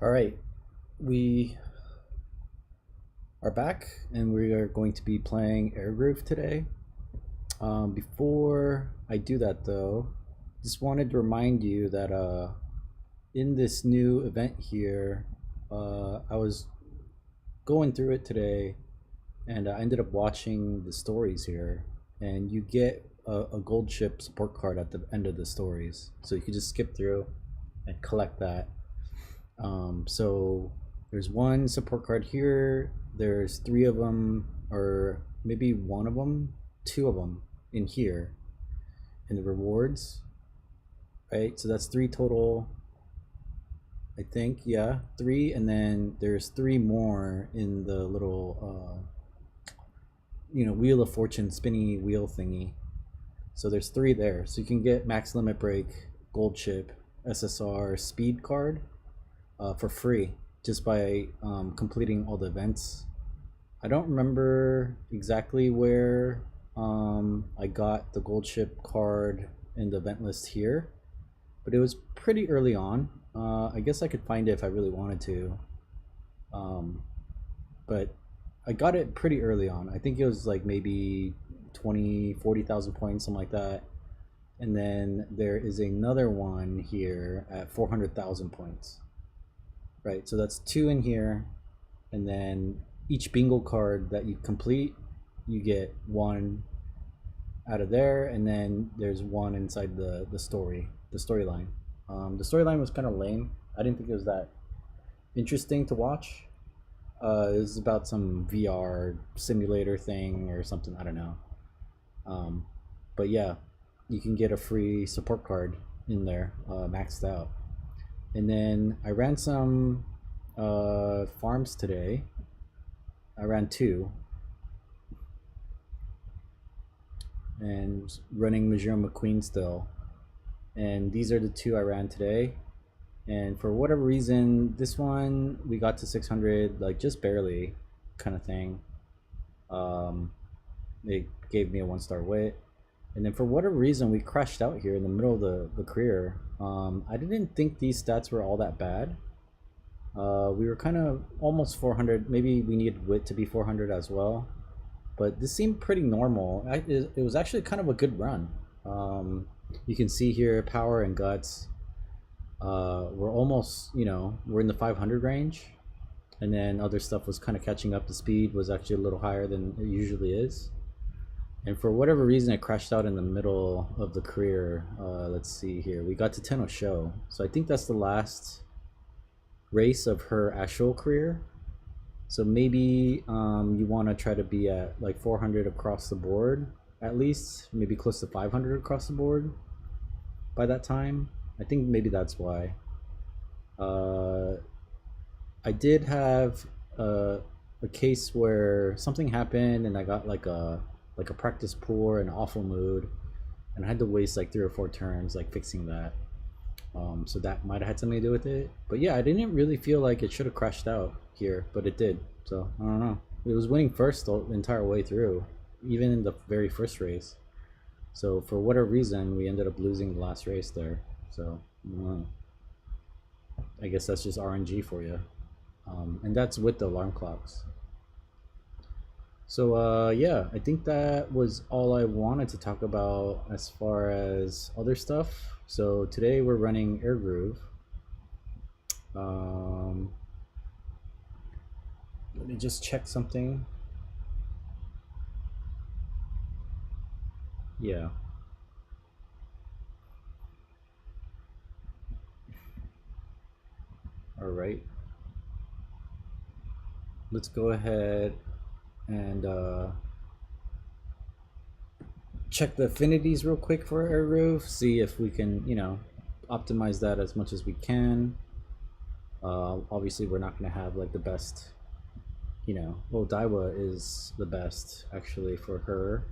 All right, we are back and we are going to be playing Air Groove today. Before I do that though, just wanted to remind you that in this new event here, I was going through it today and I ended up watching the stories here, and you get a gold ship support card at the end of the stories. So you can just skip through and collect that. So there's one support card here. There's three of them, or maybe one of them, two of them in here in the rewards, right? So that's three total, I think. Yeah, three, and then there's three more in the little, Wheel of Fortune spinny wheel thingy. So there's three there. So you can get max limit break, gold chip, SSR, speed card for free just by completing all the events. I don't remember exactly where I got the gold ship card in the event list here, but it was pretty early on. I guess I could find it if I really wanted to, but I got it pretty early on. I think it was like maybe 20, 40,000 points, something like that. And then there is another one here at 400,000 points. Right, so that's two in here, and then each bingo card that you complete, you get one out of there, and then there's one inside the storyline. The storyline was kind of lame. I didn't think it was that interesting to watch. It was about some VR simulator thing or something. I don't know. But yeah, you can get a free support card in there, maxed out. And then I ran some farms today. I ran two, and running Musume McQueen still. And these are the two I ran today. And for whatever reason, this one we got to 600, like just barely, kind of thing. It gave me a 1-star wit. And then for whatever reason, we crashed out here in the middle of the career. I didn't think these stats were all that bad. We were kind of almost 400. Maybe we needed wit to be 400 as well. But this seemed pretty normal. It was actually kind of a good run. You can see here power and guts. We're almost, we're in the 500 range. And then other stuff was kind of catching up. The speed was actually a little higher than it usually is. And for whatever reason, it crashed out in the middle of the career. Let's see here. We got to Tenno Show. So I think that's the last race of her actual career. So maybe you want to try to be at like 400 across the board, at least. Maybe close to 500 across the board by that time. I think maybe that's why. I did have a case where something happened and I got like a practice poor and awful mood, and I had to waste like 3 or 4 turns like fixing that. So that might have had something to do with it. But yeah, I didn't really feel like it should have crashed out here, but it did. So I don't know. It was winning first the entire way through, even in the very first race. So for whatever reason, we ended up losing the last race there. So I don't know. I guess that's just RNG for you. And that's with the alarm clocks. So yeah, I think that was all I wanted to talk about as far as other stuff. So today we're running Air Groove. Let me just check something. Yeah. All right. Let's go ahead and check the affinities real quick for Air Groove. See if we can, optimize that as much as we can. Obviously, we're not going to have like the best, well, Daiwa is the best actually for her.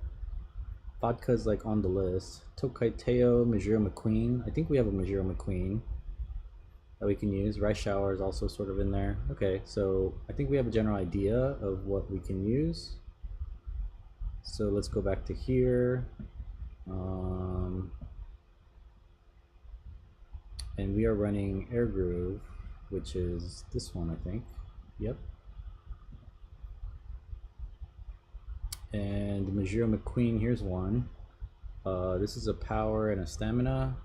Vodka's like on the list. Tokai Teo, Majuro McQueen. I think we have a Majuro McQueen that we can use. Rice Shower is also sort of in there. Okay, so I think we have a general idea of what we can use. So let's go back to here. And we are running Air Groove. which is this one, I think. Yep. And the Musume McQueen, here's one. This is a power and a stamina.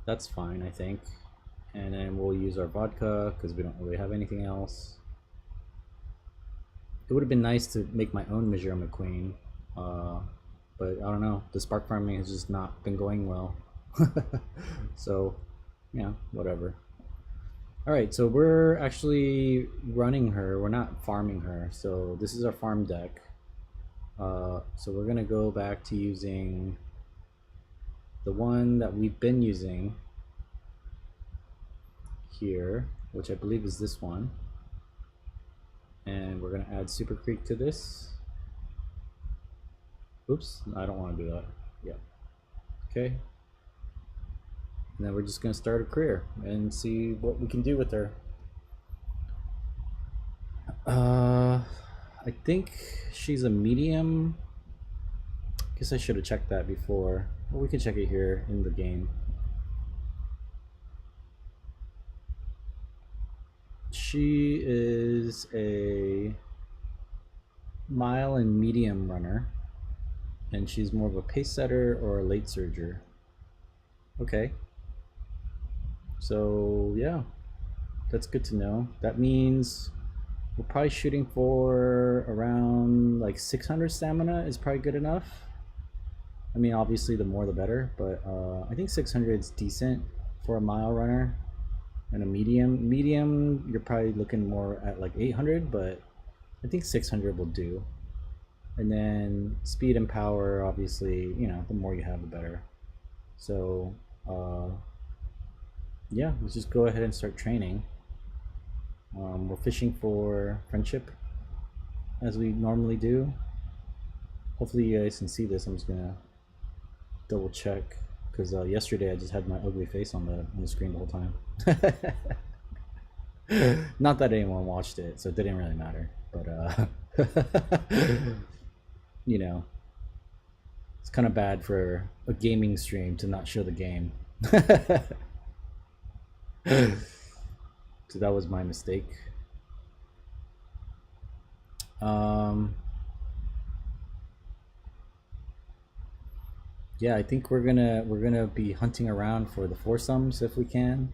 That's fine, I think. And then we'll use our vodka because we don't really have anything else. It would have been nice to make my own Musume McQueen, but I don't know. The spark farming has just not been going well. So, yeah, whatever. Alright, so we're actually running her. We're not farming her. So this is our farm deck. So we're going to go back to using the one that we've been using here, which I believe is this one. And we're going to add Super Creek to this. Oops, I don't want to do that. Yeah. Okay. And then we're just going to start a career and see what we can do with her. I think she's a medium. Guess I should have checked that before. Well, we can check it here in the game. She is a mile and medium runner, and she's more of a pace setter or a late surger. Okay. So yeah, that's good to know. That means we're probably shooting for around like 600 stamina is probably good enough. I mean, obviously the more the better, but I think 600 is decent for a mile runner. And a medium, you're probably looking more at like 800, but I think 600 will do. And then speed and power, obviously, you know, the more you have, the better. So, yeah, let's just go ahead and start training. We're fishing for friendship, as we normally do. Hopefully you guys can see this. I'm just gonna double check, because yesterday I just had my ugly face on the screen the whole time. Not that anyone watched it, so it didn't really matter. But you know, it's kind of bad for a gaming stream to not show the game. So that was my mistake. Yeah, I think we're gonna be hunting around for the foursomes if we can,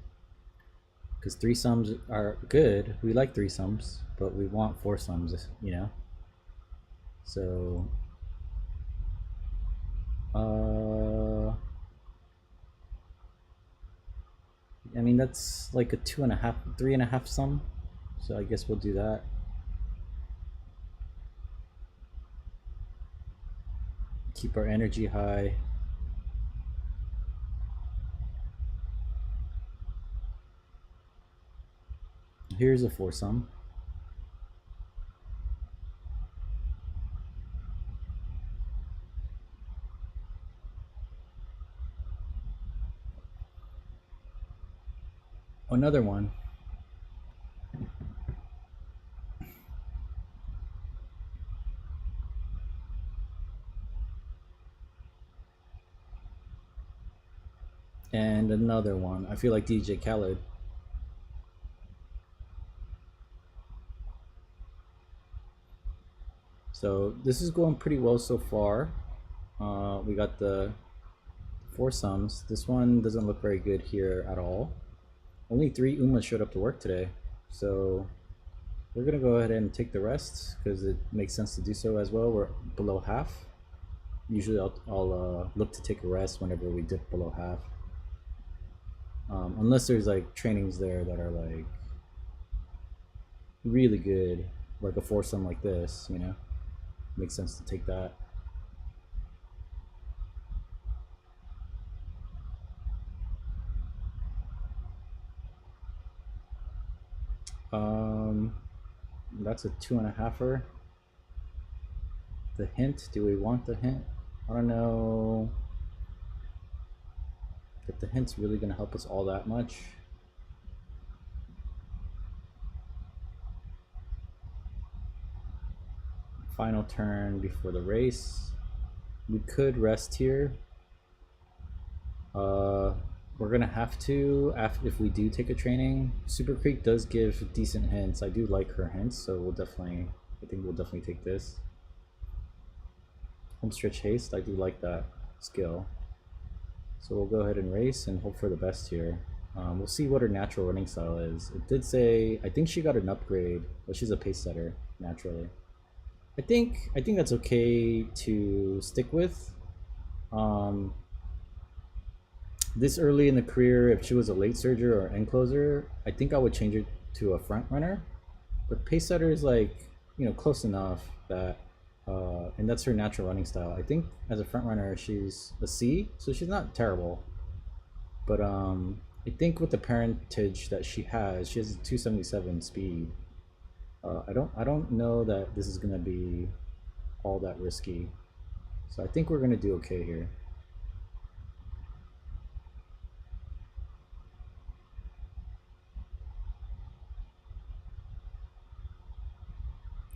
because threesomes are good. We like threesomes, but we want foursomes, you know. So, I mean that's like a 2.5, 3.5 sum. So I guess we'll do that. Keep our energy high. Here's a foursome. Another one. And another one. I feel like DJ Khaled. So this is going pretty well so far. We got the foursomes. This one doesn't look very good here at all. Only 3 Umas showed up to work today. So we're gonna go ahead and take the rest because it makes sense to do so as well. We're below half. Usually I'll look to take a rest whenever we dip below half. Unless there's like trainings there that are like really good, like a foursome like this, you know, makes sense to take that. That's a 2.5er. The hint, do we want the hint? I don't know if the hint's really gonna help us all that much. Final turn before the race. We could rest here. we're gonna have to after if we do take a training. Super Creek does give decent hints. I do like her hints, so we'll definitely. I think we'll definitely take this. Home stretch haste. I do like that skill. So we'll go ahead and race and hope for the best here. We'll see what her natural running style is. It did say I think she got an upgrade, but she's a pace setter naturally. I think that's okay to stick with. Um, this early in the career, if she was a late surger or end closer, I think I would change her to a front runner. But pace setter is like close enough that, and that's her natural running style. I think as a front runner, she's a C, so she's not terrible. But I think with the parentage that she has a 277 speed. I don't know that this is gonna be all that risky. So I think we're gonna do okay here.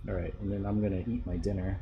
All right, and then I'm gonna eat my dinner.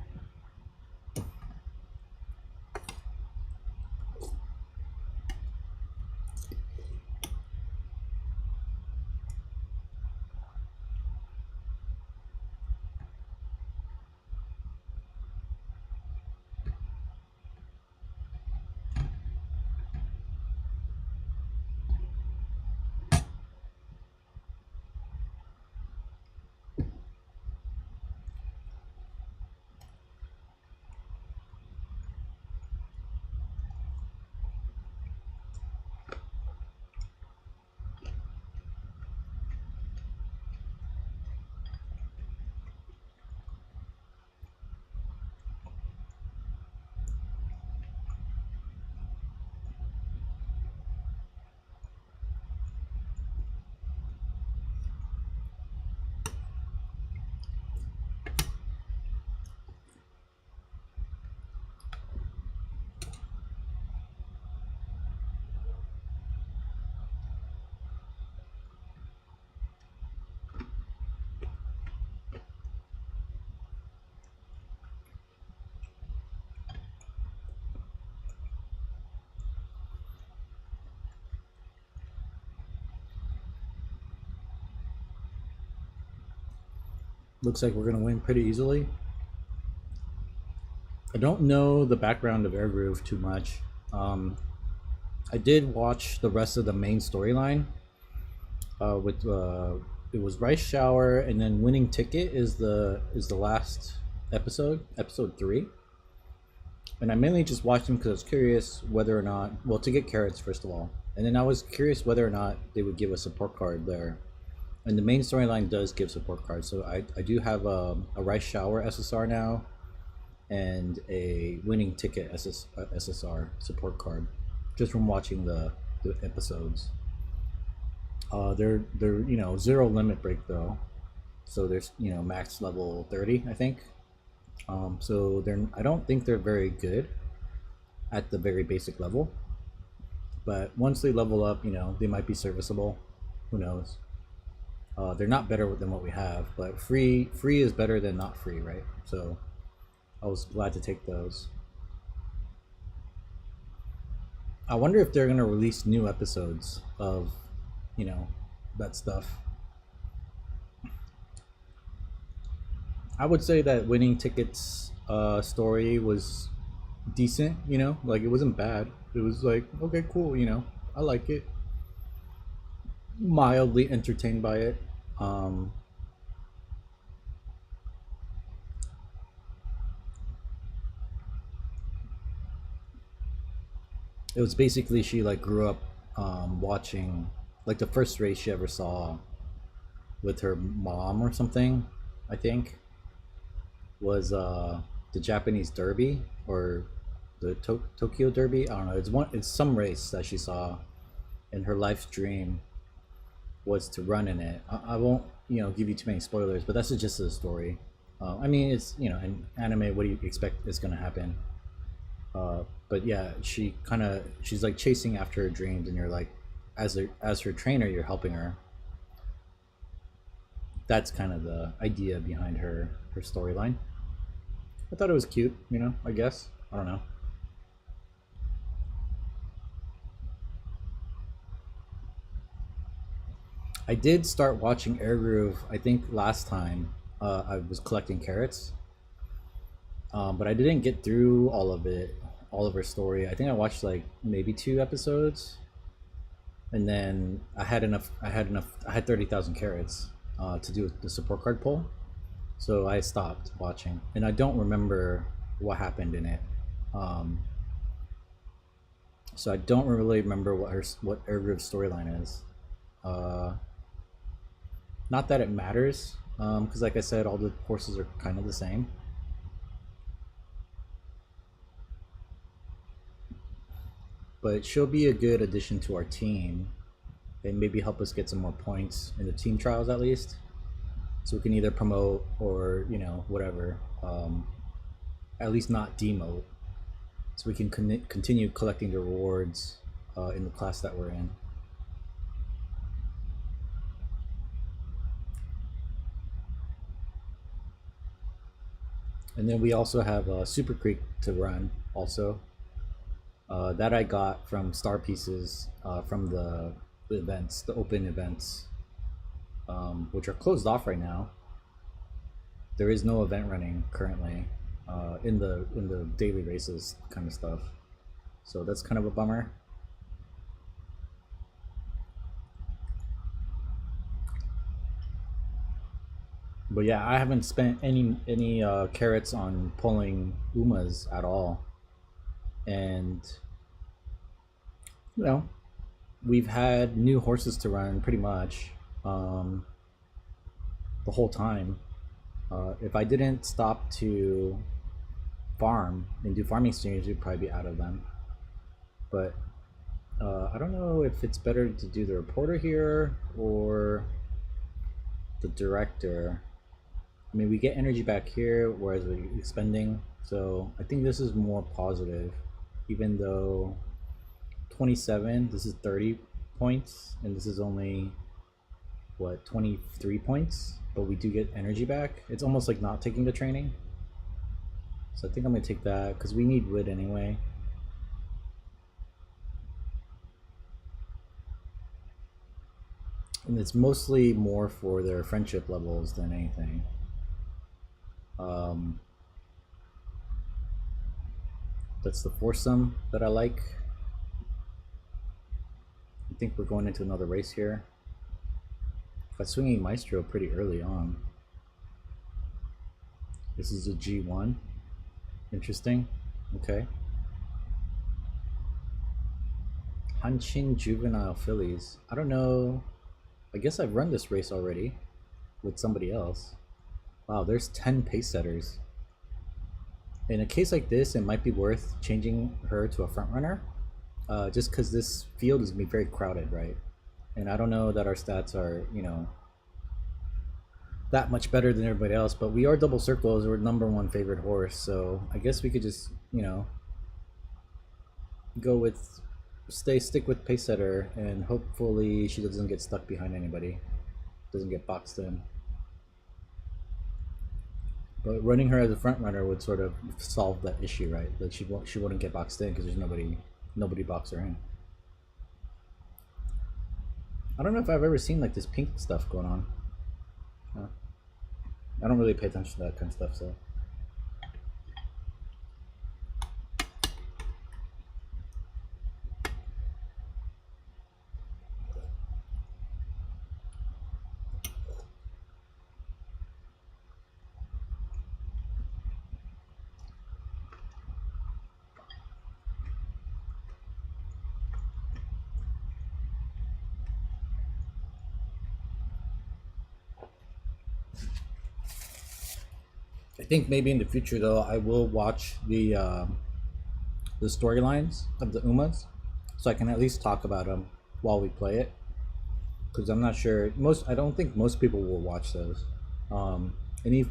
Looks like we're gonna win pretty easily. I don't know the background of Air Groove too much. Um, I did watch the rest of the main storyline. With it was Rice Shower, and then Winning Ticket is the last episode, episode 3. And I mainly just watched them because I was curious whether or not, well, to get carrots first of all, and then I was curious whether or not they would give a support card there. And the main storyline does give support cards, so I do have a Rice Shower SSR now, and a Winning Ticket SSR support card, just from watching the episodes. They're zero limit break though, so there's max level 30 I think. So I don't think they're very good at the very basic level, but once they level up, they might be serviceable. Who knows? They're not better than what we have, but free is better than not free, right? So I was glad to take those. I wonder if they're gonna release new episodes of, you know, that stuff. I would say that Winning Tickets story was decent. Like it wasn't bad. It was like okay, cool. I like it. Mildly entertained by it. Um, it was basically she like grew up watching like the first race she ever saw with her mom or something. I think was the Japanese Derby or the Tokyo Derby. I don't know. It's some race that she saw, and her life's dream was to run in it. I won't give you too many spoilers, but that's the gist of the story. I mean, it's in anime. What do you expect is going to happen? But yeah, she's like chasing after her dreams, and you're like, as her trainer, you're helping her. That's kind of the idea behind her storyline. I thought it was cute, I guess. I don't know. I did start watching Air Groove. I think last time I was collecting carrots, but I didn't get through all of it, all of her story. I think I watched like maybe 2 episodes, and then I had enough. I had enough. I had 30,000 carrots to do the support card pull, so I stopped watching, and I don't remember what happened in it. Um, so I don't really remember what Air Groove's storyline is. Uh, Not that it matters, because like I said, all the horses are kind of the same. But she'll be a good addition to our team and maybe help us get some more points in the team trials at least. So we can either promote or, whatever. At least not demote. So we can continue collecting the rewards in the class that we're in. And then we also have Super Creek to run also. That I got from star pieces from the events, the open events, which are closed off right now. There is no event running currently in the daily races kind of stuff. So that's kind of a bummer. But yeah, I haven't spent any carrots on pulling Umas at all, and you know we've had new horses to run pretty much the whole time. If I didn't stop to farm and do farming streams, we'd probably be out of them. But I don't know if it's better to do the reporter here or the director. I mean, we get energy back here, whereas we're expending. So I think this is more positive, even though 27, this is 30 points, and this is only, what, 23 points? But we do get energy back. It's almost like not taking the training. So I think I'm going to take that, because we need wood anyway. And it's mostly more for their friendship levels than anything. That's the foursome that I like. I think we're going into another race here. Got swinging Maestro pretty early on. This is a G1. Interesting. Okay. Hanshin Juvenile Fillies. I don't know. I guess I've run this race already with somebody else. Wow, there's 10 pace setters. In a case like this, it might be worth changing her to a front runner, just because this field is going to be very crowded, right? And I don't know that our stats are, that much better than everybody else, but we are double circles. We're #1 favorite horse, so I guess we could just, go with, stick with pace setter, and hopefully she doesn't get stuck behind anybody, doesn't get boxed in. But running her as a front runner would sort of solve that issue, right? That she wouldn't get boxed in because there's nobody box her in. I don't know if I've ever seen like this pink stuff going on. I don't really pay attention to that kind of stuff, so. I think maybe in the future though, I will watch the storylines of the Umas, so I can at least talk about them while we play it. Because I'm not sure I don't think most people will watch those. And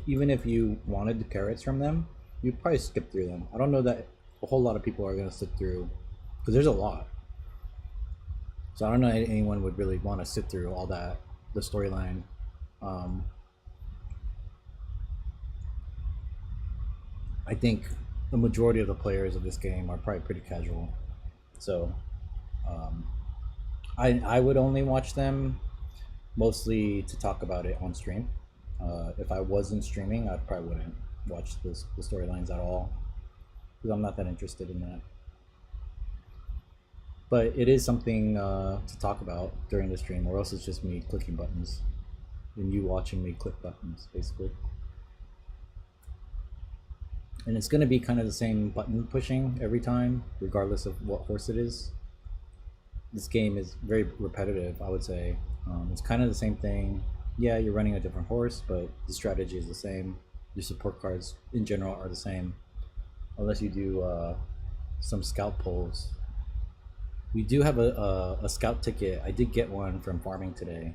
even if you wanted the carrots from them, you'd probably skip through them. I don't know that a whole lot of people are gonna sit through, because there's a lot. So I don't know anyone would really want to sit through all that, the storyline. I think the majority of the players of this game are probably pretty casual, so I would only watch them mostly to talk about it on stream. If I wasn't streaming, I probably wouldn't watch the storylines at all because I'm not that interested in that. But it is something to talk about during the stream, or else it's just me clicking buttons and you watching me click buttons, basically. And it's going to be kind of the same button pushing every time, regardless of what horse it is. This game is very repetitive, I would say. It's kind of the same thing. Yeah, you're running a different horse, but the strategy is the same. Your support cards in general are the same, unless you do some scout pulls. We do have a scout ticket. I did get one from farming today,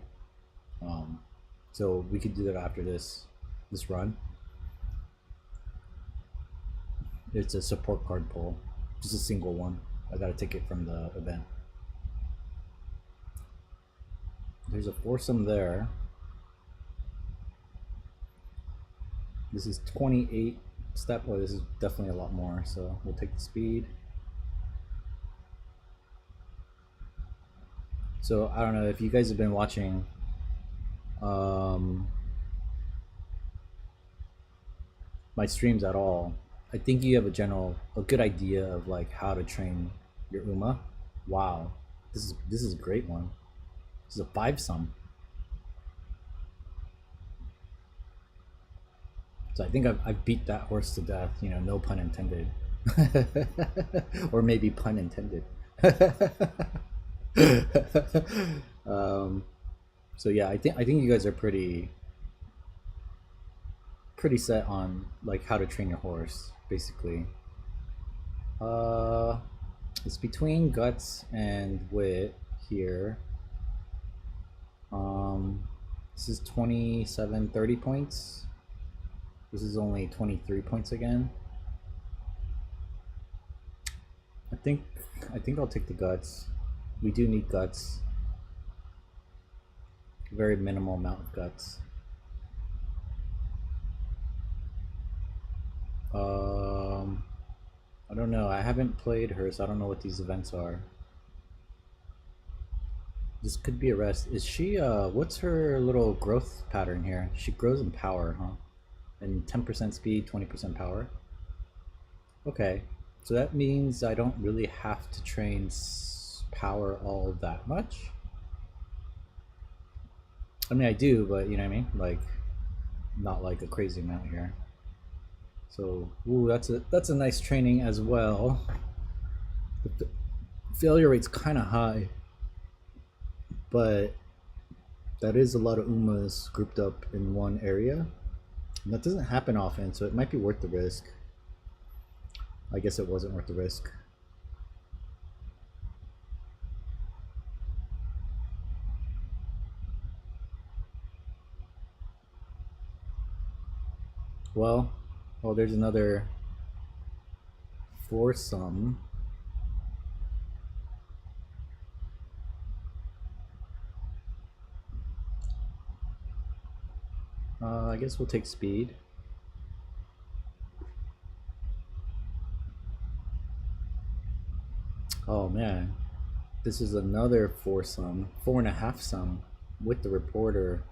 so we could do that after this run. It's a support card pull, just a single one. I got a ticket from the event. There's a foursome there. This is 28 step. Well, this is definitely a lot more, so we'll take the speed. So I don't know if you guys have been watching my streams at all. I think you have a good idea of like how to train your Uma. Wow, this is a great one. This is a 5-sum. So I think I've beat that horse to death. You know, no pun intended, or maybe pun intended. So yeah, I think you guys are pretty set on like how to train your horse, basically. It's between guts and wit here. This is 27, 30 points. This is only 23 points again. I think I'll take the guts. We do need guts. Very minimal amount of guts. I don't know. I haven't played her, so I don't know what these events are. This could be a rest. Is she, what's her little growth pattern here? She grows in power, huh? And 10% speed, 20% power. Okay, so that means I don't really have to train power all that much. I mean, I do, but you know what I mean? Like, not like a crazy amount here. So, ooh, that's a nice training as well. The failure rate's kind of high, but that is a lot of Umas grouped up in one area. And that doesn't happen often, so it might be worth the risk. I guess it wasn't worth the risk. Well, oh, there's another foursome. I guess we'll take speed. Oh man, this is another foursome, 4.5-sum with the reporter.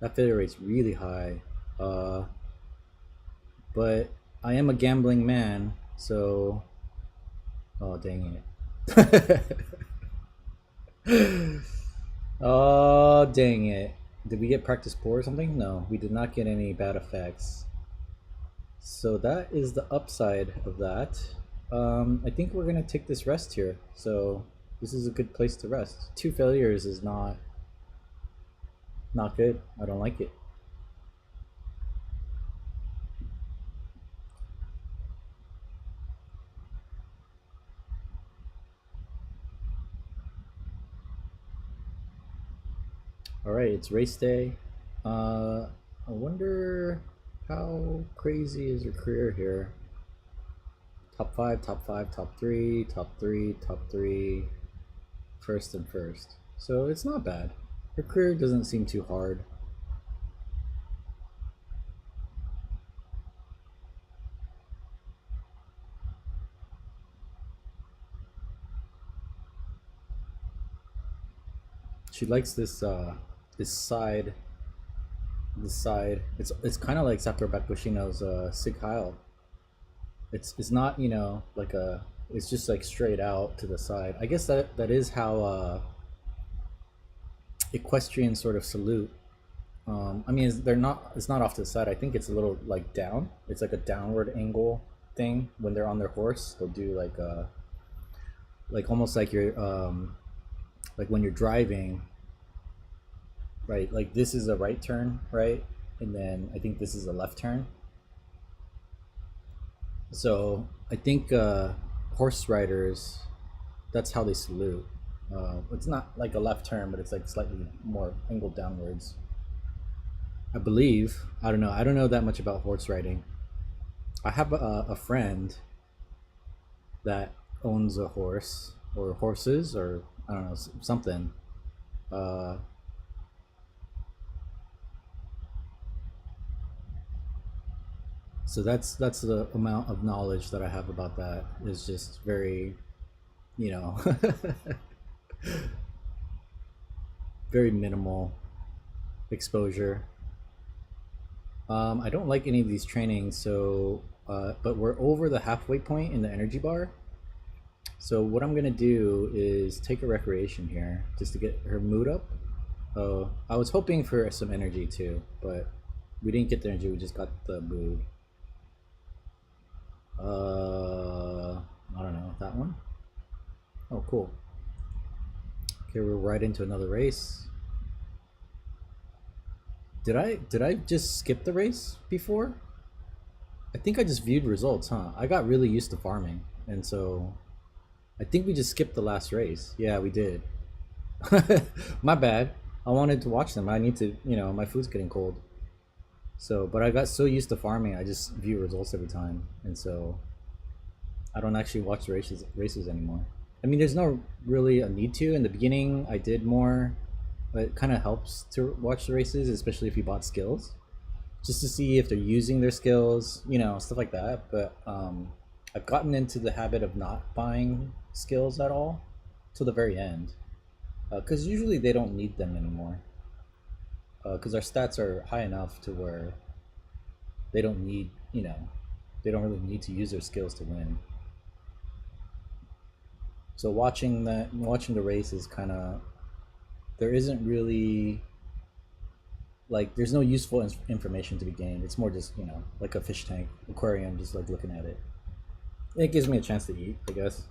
That failure rate's really high. But I am a gambling man, so oh dang it. Oh dang it. Did we get practice poor or something? No, we did not get any bad effects. So that is the upside of that. I think we're gonna take this rest here. So this is a good place to rest. 2 failures is not good. I don't like it. All right, it's race day. I wonder how crazy is your career here. Top 5, top 5, top 3, top 3, top 3, first and first. So it's not bad. Her career doesn't seem too hard. She likes this this side, this side. It's kind of like Sakura Bakushino's Sig Heil. It's not, you know, like a, it's just like straight out to the side. I guess that is how equestrian sort of salute. I mean, they're not. It's not off to the side. I think it's a little like down. It's like a downward angle thing when they're on their horse. They'll do like almost like when you're driving, right? Like this is a right turn, right? And then I think this is a left turn. So I think horse riders, that's how they salute. It's not like a left turn, but it's like slightly more angled downwards. I believe. I don't know. I don't know that much about horse riding. I have a friend that owns a horse or horses or I don't know something. Uh, so that's the amount of knowledge that I have about that. Is just very, you know, very minimal exposure. I don't like any of these trainings, so but we're over the halfway point in the energy bar. So what I'm gonna do is take a recreation here just to get her mood up. Oh, I was hoping for some energy too, but we didn't get the energy. We just got the mood. I don't know that one. Oh, cool. Okay, we're right into another race. Did I just skip the race before? I think I just viewed results, huh? I got really used to farming, and so I think we just skipped the last race. Yeah, we did. My bad. I wanted to watch them. I need to, you know, my food's getting cold. So, but I got so used to farming, I just view results every time, and so I don't actually watch the races anymore. I mean, there's no really a need to. In the beginning, I did more, but it kind of helps to watch the races, especially if you bought skills, just to see if they're using their skills, you know, stuff like that. But I've gotten into the habit of not buying skills at all till the very end, because usually they don't need them anymore. Because our stats are high enough to where they don't need, you know, they don't really need to use their skills to win. So watching the race is kind of, there isn't really like there's no useful information to be gained. It's more just, you know, like a fish tank aquarium, just like looking at it. It gives me a chance to eat, I guess.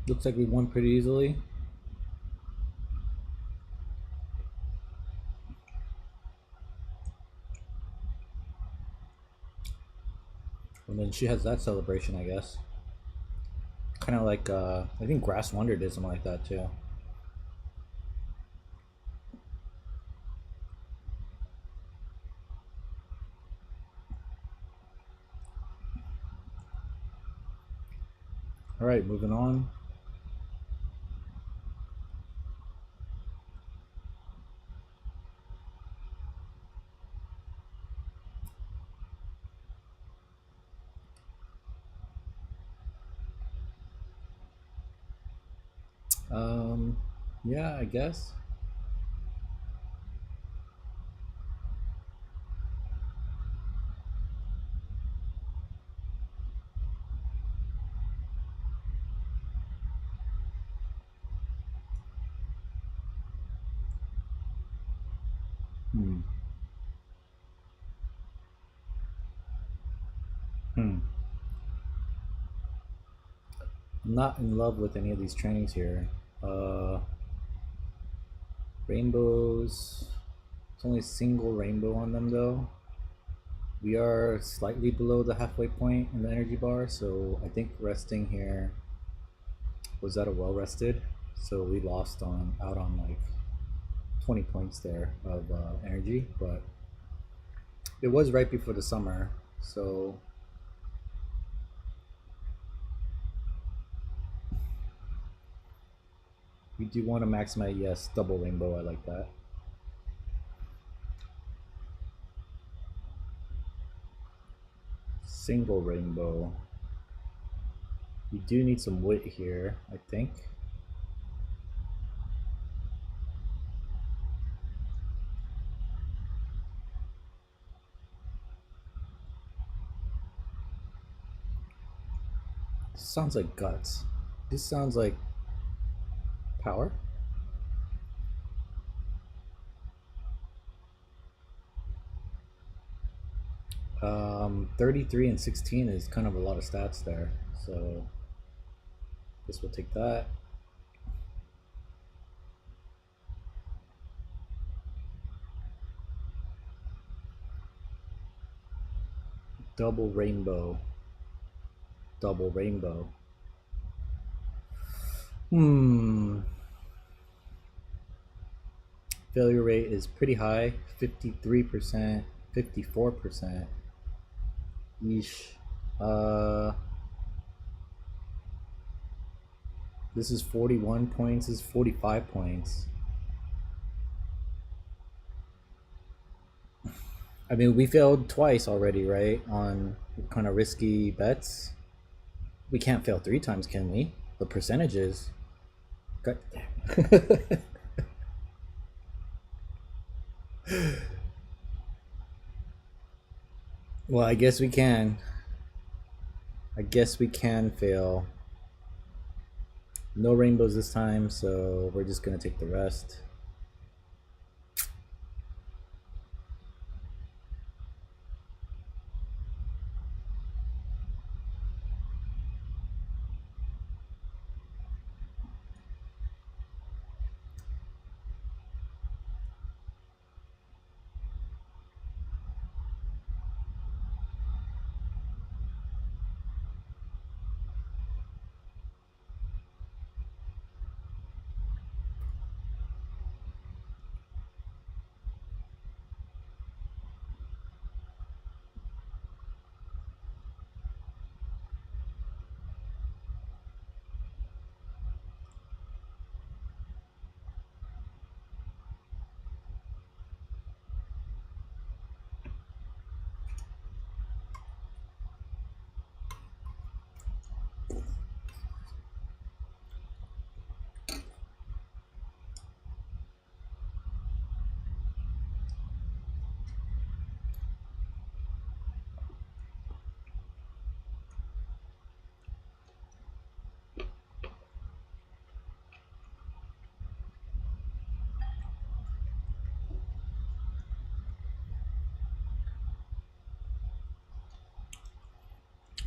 Looks like we won pretty easily. And then she has that celebration, I guess. Kind of like I think Grass Wonder did something like that too. All right, moving on. Um, yeah, I guess. Hmm. Hmm. I'm not in love with any of these trainings here. Uh, Rainbows. It's only a single rainbow on them though. We are slightly below the halfway point in the energy bar, so I think resting here was at a well rested. So we lost on out on like 20 points there of energy, but it was right before the summer, so we do want to maximize. Yes, double rainbow. I like that. Single rainbow. You do need some wit here, I think. This sounds like guts. This sounds like power. 33 and 16 is kind of a lot of stats there. So this will take that. Double rainbow. Double rainbow. Hmm. Failure rate is pretty high, 53%, 54%. Yeesh. Uh, this is 41 points, this is 45 points. I mean, we failed twice already, right? On kind of risky bets. We can't fail three times, can we? The percentages. God damn. Well, I guess we can. I guess we can fail. No rainbows this time, so we're just gonna take the rest.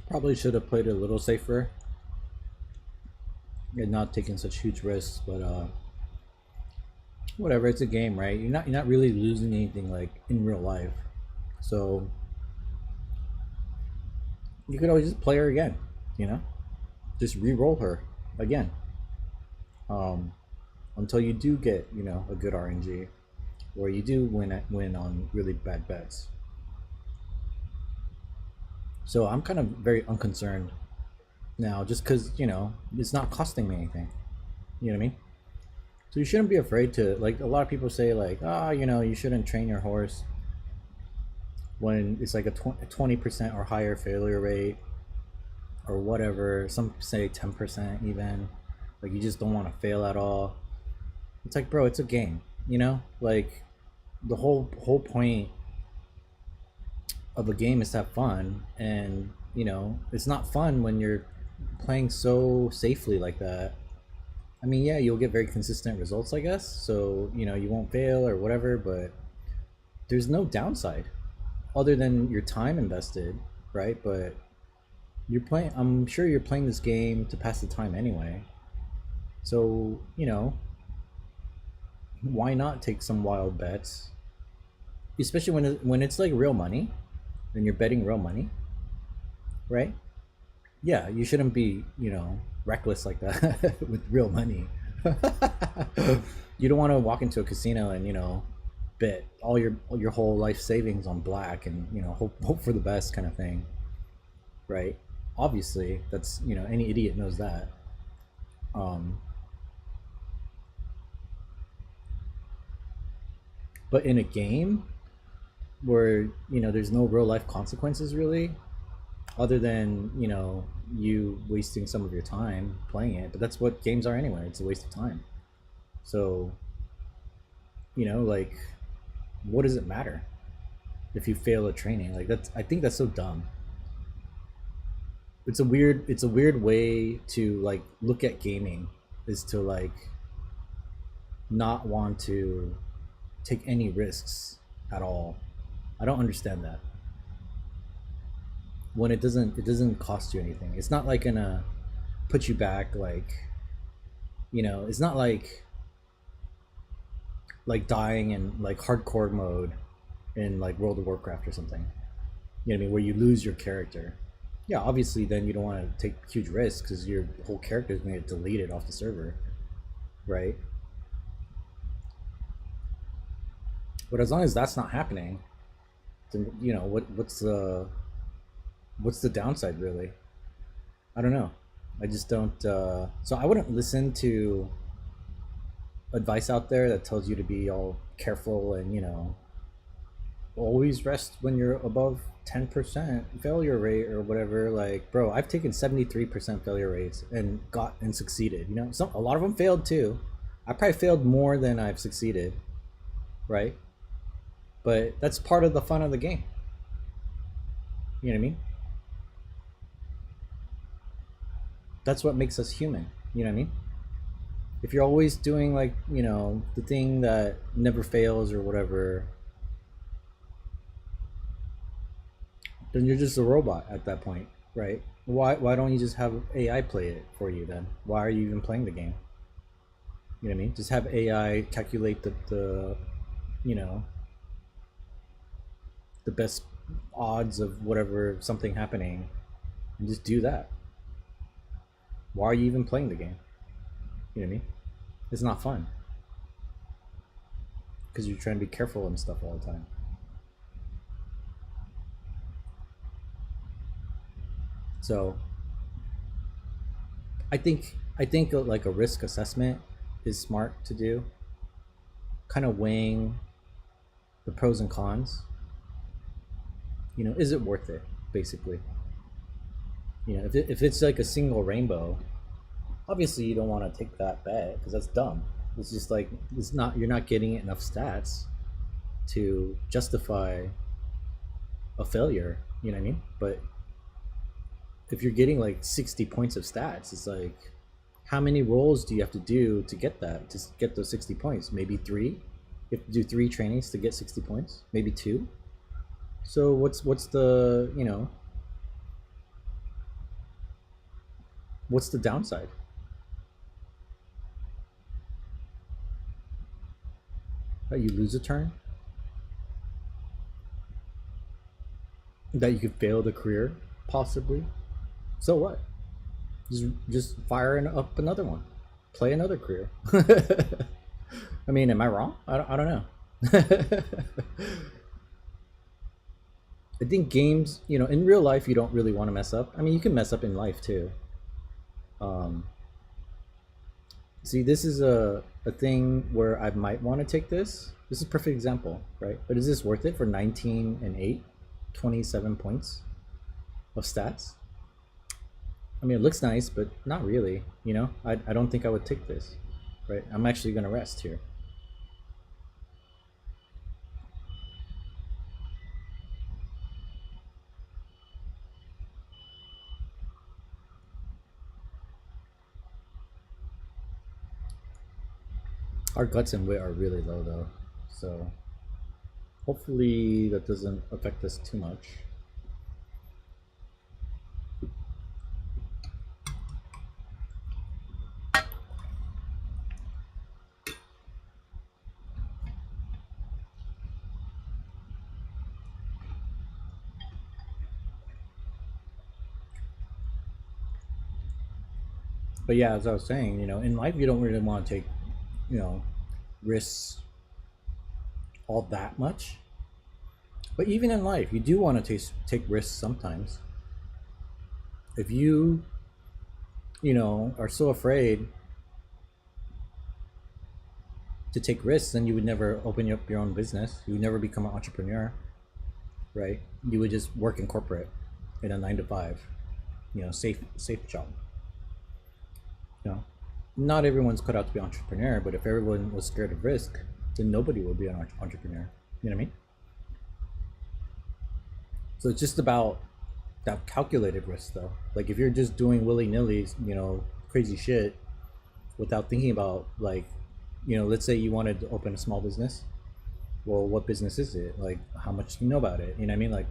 Probably should have played a little safer and not taking such huge risks, but whatever. It's a game, right? You're not really losing anything like in real life, so you could always just play her again. You know, just re-roll her again um, until you do get a good RNG, or you do win on really bad bets. So I'm kind of very unconcerned now, just because it's not costing me anything. You know what I mean? So you shouldn't be afraid to, like, a lot of people say, like, you shouldn't train your horse when it's like a 20% or higher failure rate or whatever. Some say 10% even. Like you just don't want to fail at all. It's like, bro, it's a game, you know? Like the whole point of a game is to have fun, and you know, it's not fun when you're playing so safely like that. I mean, yeah, you'll get very consistent results, I guess. So, you know, you won't fail or whatever, but there's no downside other than your time invested, right? But you're playing, I'm sure you're playing this game to pass the time anyway. So, you know, why not take some wild bets? Especially when it's like real money and you're betting real money, right? Yeah, you shouldn't be, you know, reckless like that with real money. You don't want to walk into a casino and, you know, bet all your whole life savings on black and, you know, hope for the best kind of thing, right? Obviously, that's, you know, any idiot knows that. Um, but in a game where, you know, there's no real life consequences really, other than, you know, you wasting some of your time playing it. But that's what games are anyway. It's a waste of time. So, you know, like, what does it matter if you fail at training? Like that's, I think that's so dumb. It's a weird way to like look at gaming, is to like not want to take any risks at all. I don't understand that. When it doesn't cost you anything. It's not like gonna put you back, like, you know, it's not like dying in like hardcore mode in like World of Warcraft or something. You know what I mean? Where you lose your character. Yeah, obviously then you don't want to take huge risks because your whole character is going to get deleted off the server, right? But as long as that's not happening, then, you know, what's the downside really? I don't know. I just don't. So I wouldn't listen to advice out there that tells you to be all careful and, you know, always rest when you're above 10% failure rate or whatever. Like, bro, I've taken 73% failure rates and got and succeeded. You know, a lot of them failed too. I probably failed more than I've succeeded, right? But that's part of the fun of the game. You know what I mean? That's what makes us human. You know what I mean? If you're always doing like, you know, the thing that never fails or whatever, then you're just a robot at that point, right? Why don't you just have AI play it for you then? Why are you even playing the game? You know what I mean? Just have AI calculate the you know, the best odds of whatever something happening, and just do that. Why are you even playing the game? You know what I mean? It's not fun because you're trying to be careful and stuff all the time. So I think like a risk assessment is smart to do, kind of weighing the pros and cons. You know, is it worth it? Basically, you know, if it's like a single rainbow, obviously you don't want to take that bet because that's dumb. It's just like, it's not, you're not getting enough stats to justify a failure. You know what I mean? But if you're getting like 60 points of stats, it's like, how many rolls do you have to do to get that, to get those 60 points? Maybe three. You have to do three trainings to get 60 points, maybe two. So what's the, you know, what's the downside? That you lose a turn, that you could fail the career possibly. So what? Just fire up another one, play another career. I mean, am I wrong? I don't know. I think games, you know, in real life, you don't really want to mess up. I mean, you can mess up in life too. Um, See, this is a thing where I might want to take this. This is a perfect example, right? But is this worth it for 19 and 8, 27 points of stats? I mean, it looks nice, but not really. You know, I don't think I would take this. Right? I'm actually gonna rest here. Our guts and wit are really low though, so hopefully that doesn't affect us too much. But yeah, as I was saying, in life you don't really want to take, you know, risks all that much. But even in life, you do want to take risks sometimes. If you, are so afraid to take risks, then you would never open up your own business. You would never become an entrepreneur, right? You would just work in corporate in a 9 to 5, safe job. You know, not everyone's cut out to be an entrepreneur, but if everyone was scared of risk, then nobody would be an entrepreneur. You know what I mean? So it's just about that calculated risk, though. Like if you're just doing willy nilly, crazy shit without thinking about like, let's say you wanted to open a small business. Well, what business is it? Like, how much do you know about it? You know what I mean? Like,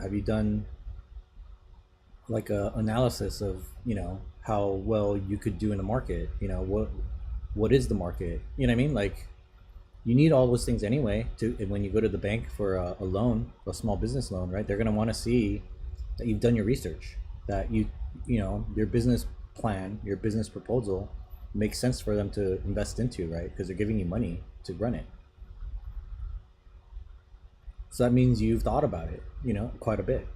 have you done like a analysis of how well you could do in the market? What is the market? You know what I mean? Like, you need all those things anyway to when you go to the bank for a loan, a small business loan, right? They're going to want to see that you've done your research, that your business plan, your business proposal makes sense for them to invest into, right? Because they're giving you money to run it. So that means you've thought about it, quite a bit.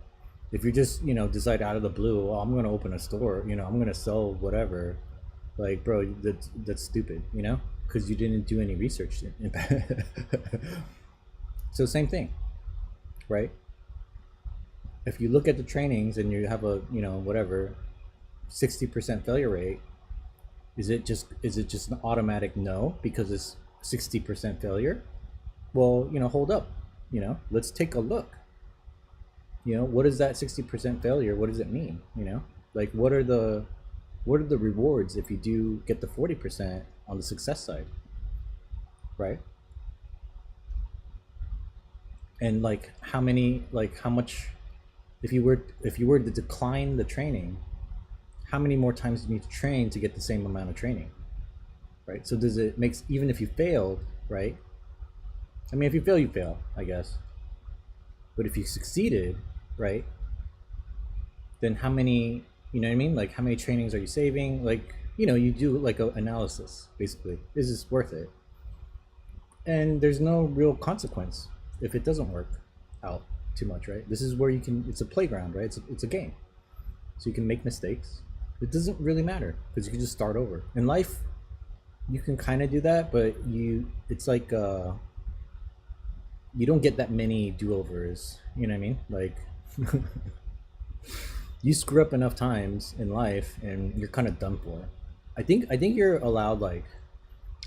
If you just, decide out of the blue, oh, I'm going to open a store, I'm going to sell whatever, like, bro, that's stupid, because you didn't do any research. So same thing, right? If you look at the trainings and you have a, whatever, 60% failure rate, is it just an automatic no because it's 60% failure? Well, hold up, let's take a look. What is that 60% failure? What does it mean? Like what are the rewards if you do get the 40% on the success side, right? And like how much, if you were to decline the training, how many more times do you need to train to get the same amount of training, right? So does it makes, even if you failed, right? I mean, if you fail, you fail, I guess. But if you succeeded, right, then how many, you know what I mean? Like how many trainings are you saving? Like, you do like a analysis basically. Is this worth it? And there's no real consequence if it doesn't work out too much, right? This is where you can, it's a playground, right? It's a game. So you can make mistakes. It doesn't really matter because you can just start over. In life, you can kind of do that, but it's like, you don't get that many do-overs. You know what I mean? Like, you screw up enough times in life, and you're kind of done for. I think you're allowed like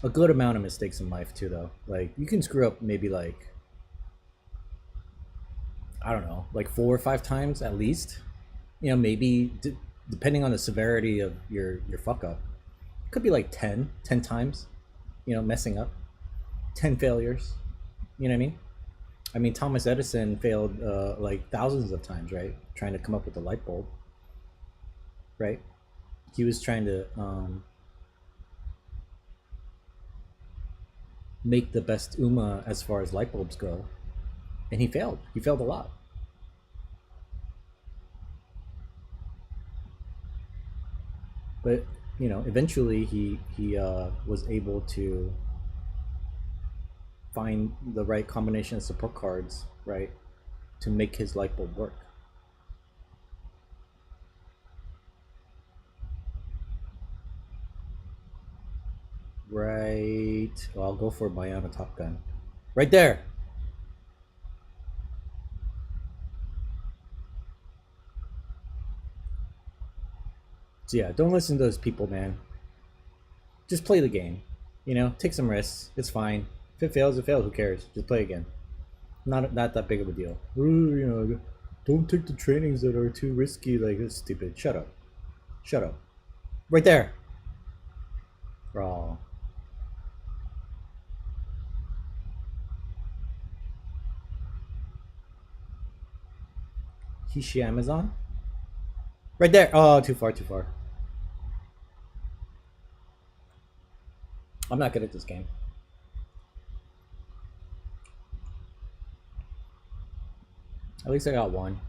a good amount of mistakes in life too, though. Like you can screw up maybe like, I don't know, like 4 or 5 times at least. Maybe depending on the severity of your fuck up, it could be like 10 times. Messing up, 10 failures. You know what I mean? I mean, Thomas Edison failed like thousands of times, right? Trying to come up with the light bulb, right? He was trying to make the best UMA as far as light bulbs go, and he failed. He failed a lot. But eventually he was able to find the right combination of support cards, right, to make his light bulb work. Right. Well, I'll go for Biona Top Gun. Right there. So yeah, don't listen to those people, man. Just play the game. You know, take some risks. It's fine. If it fails, it fails. Who cares? Just play again. Not that big of a deal. Ooh, you know, don't take the trainings that are too risky. Like it's stupid. Shut up. Shut up. Right there. Oh. Hishi Amazon? Right there. Oh, too far, too far. I'm not good at this game. At least I got one.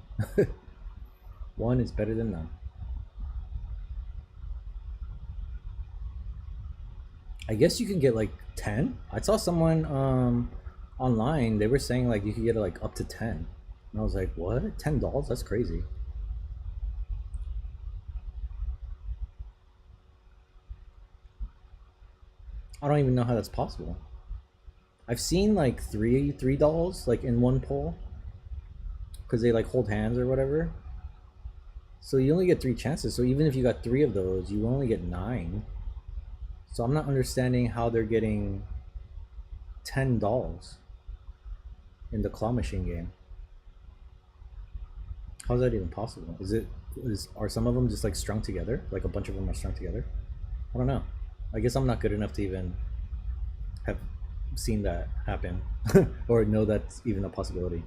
One is better than none. I guess you can get like 10. I saw someone online. They were saying like you could get like up to 10. And I was like, what? $10? That's crazy. I don't even know how that's possible. I've seen like three dolls like in one pull because they like hold hands or whatever. So you only get three chances. So even if you got three of those, you only get nine. So I'm not understanding how they're getting 10 dolls in the claw machine game. How is that even possible? Are some of them just like strung together? Like a bunch of them are strung together? I don't know. I guess I'm not good enough to even have seen that happen or know that's even a possibility.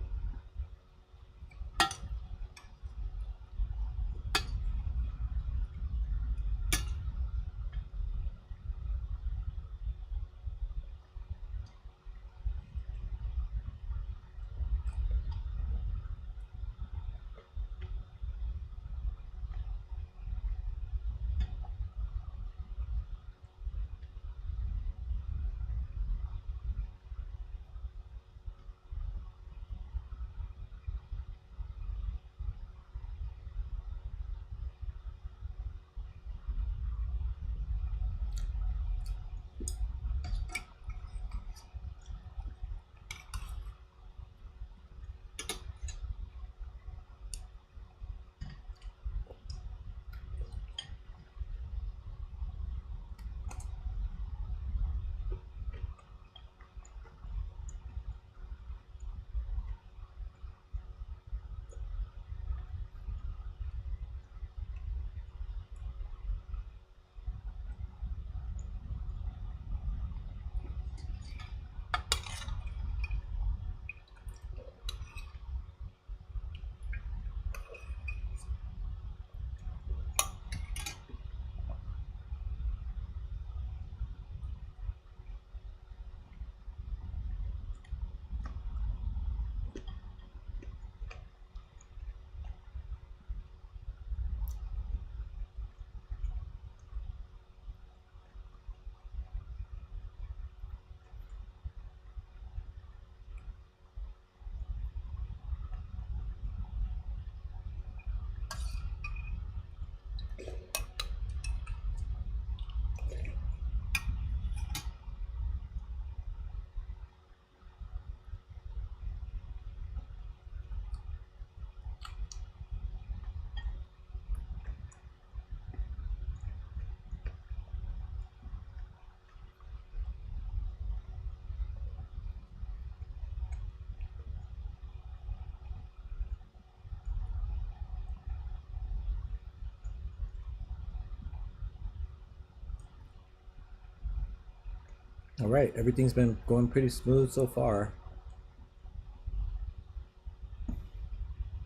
All right, everything's been going pretty smooth so far.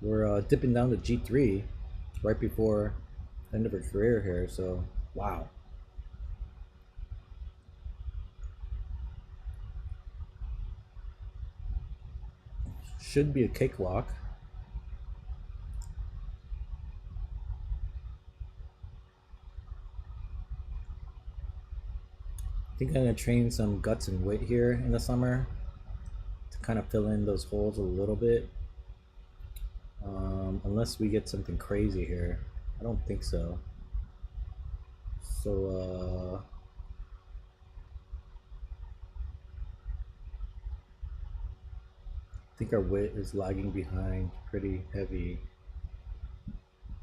We're dipping down to G3 right before end of her career here, so wow. Should be a cakewalk. I think I'm gonna train some guts and wit here in the summer to kind of fill in those holes a little bit. Unless we get something crazy here. I don't think so. So, I think our wit is lagging behind pretty heavy.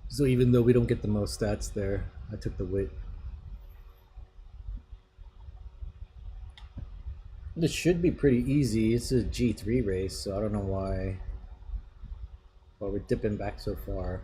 So even though we don't get the most stats there, I took the wit. This should be pretty easy. It's a G3 race, so I don't know why we're dipping back so far.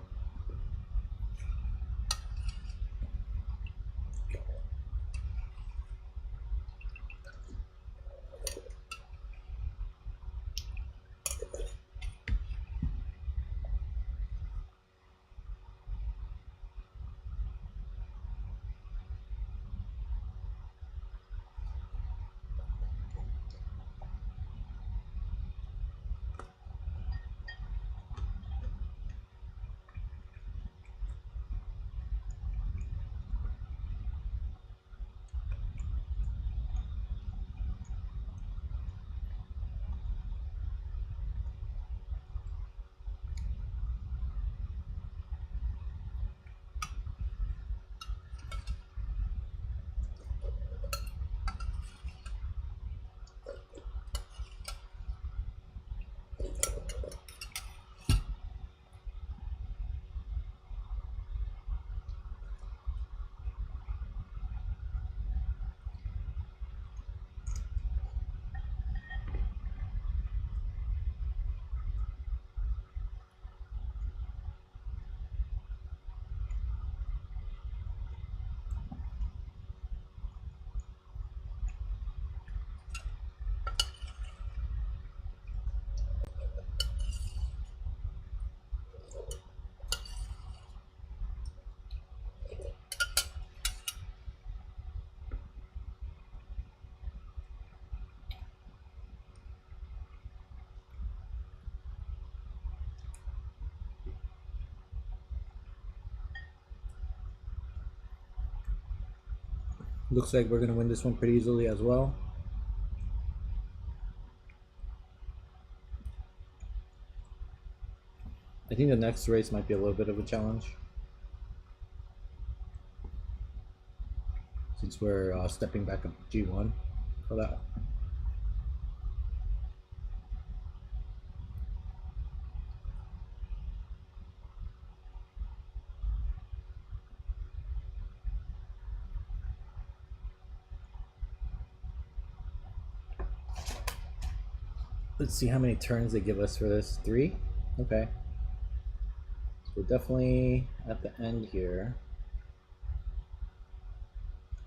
Looks like we're gonna win this one pretty easily as well. I think the next race might be a little bit of a challenge, since we're stepping back up G1 for that. Let's see how many turns they give us for this. 3? Okay. So we're definitely at the end here.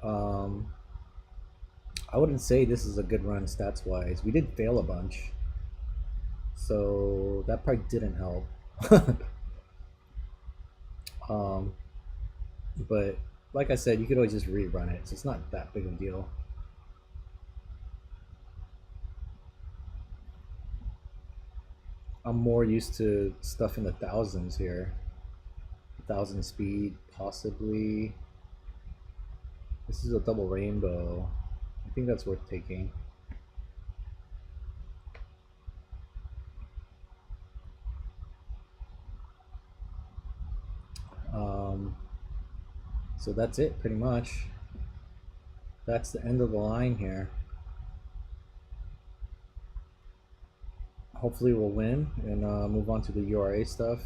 I wouldn't say this is a good run stats wise. We did fail a bunch, so that part didn't help. um, but like I said, you could always just rerun it, so it's not that big of a deal. I'm more used to stuff in the thousands here. 1,000 speed, possibly. This is a double rainbow. I think that's worth taking. So that's it, pretty much. That's the end of the line here. Hopefully we'll win and move on to the URA stuff.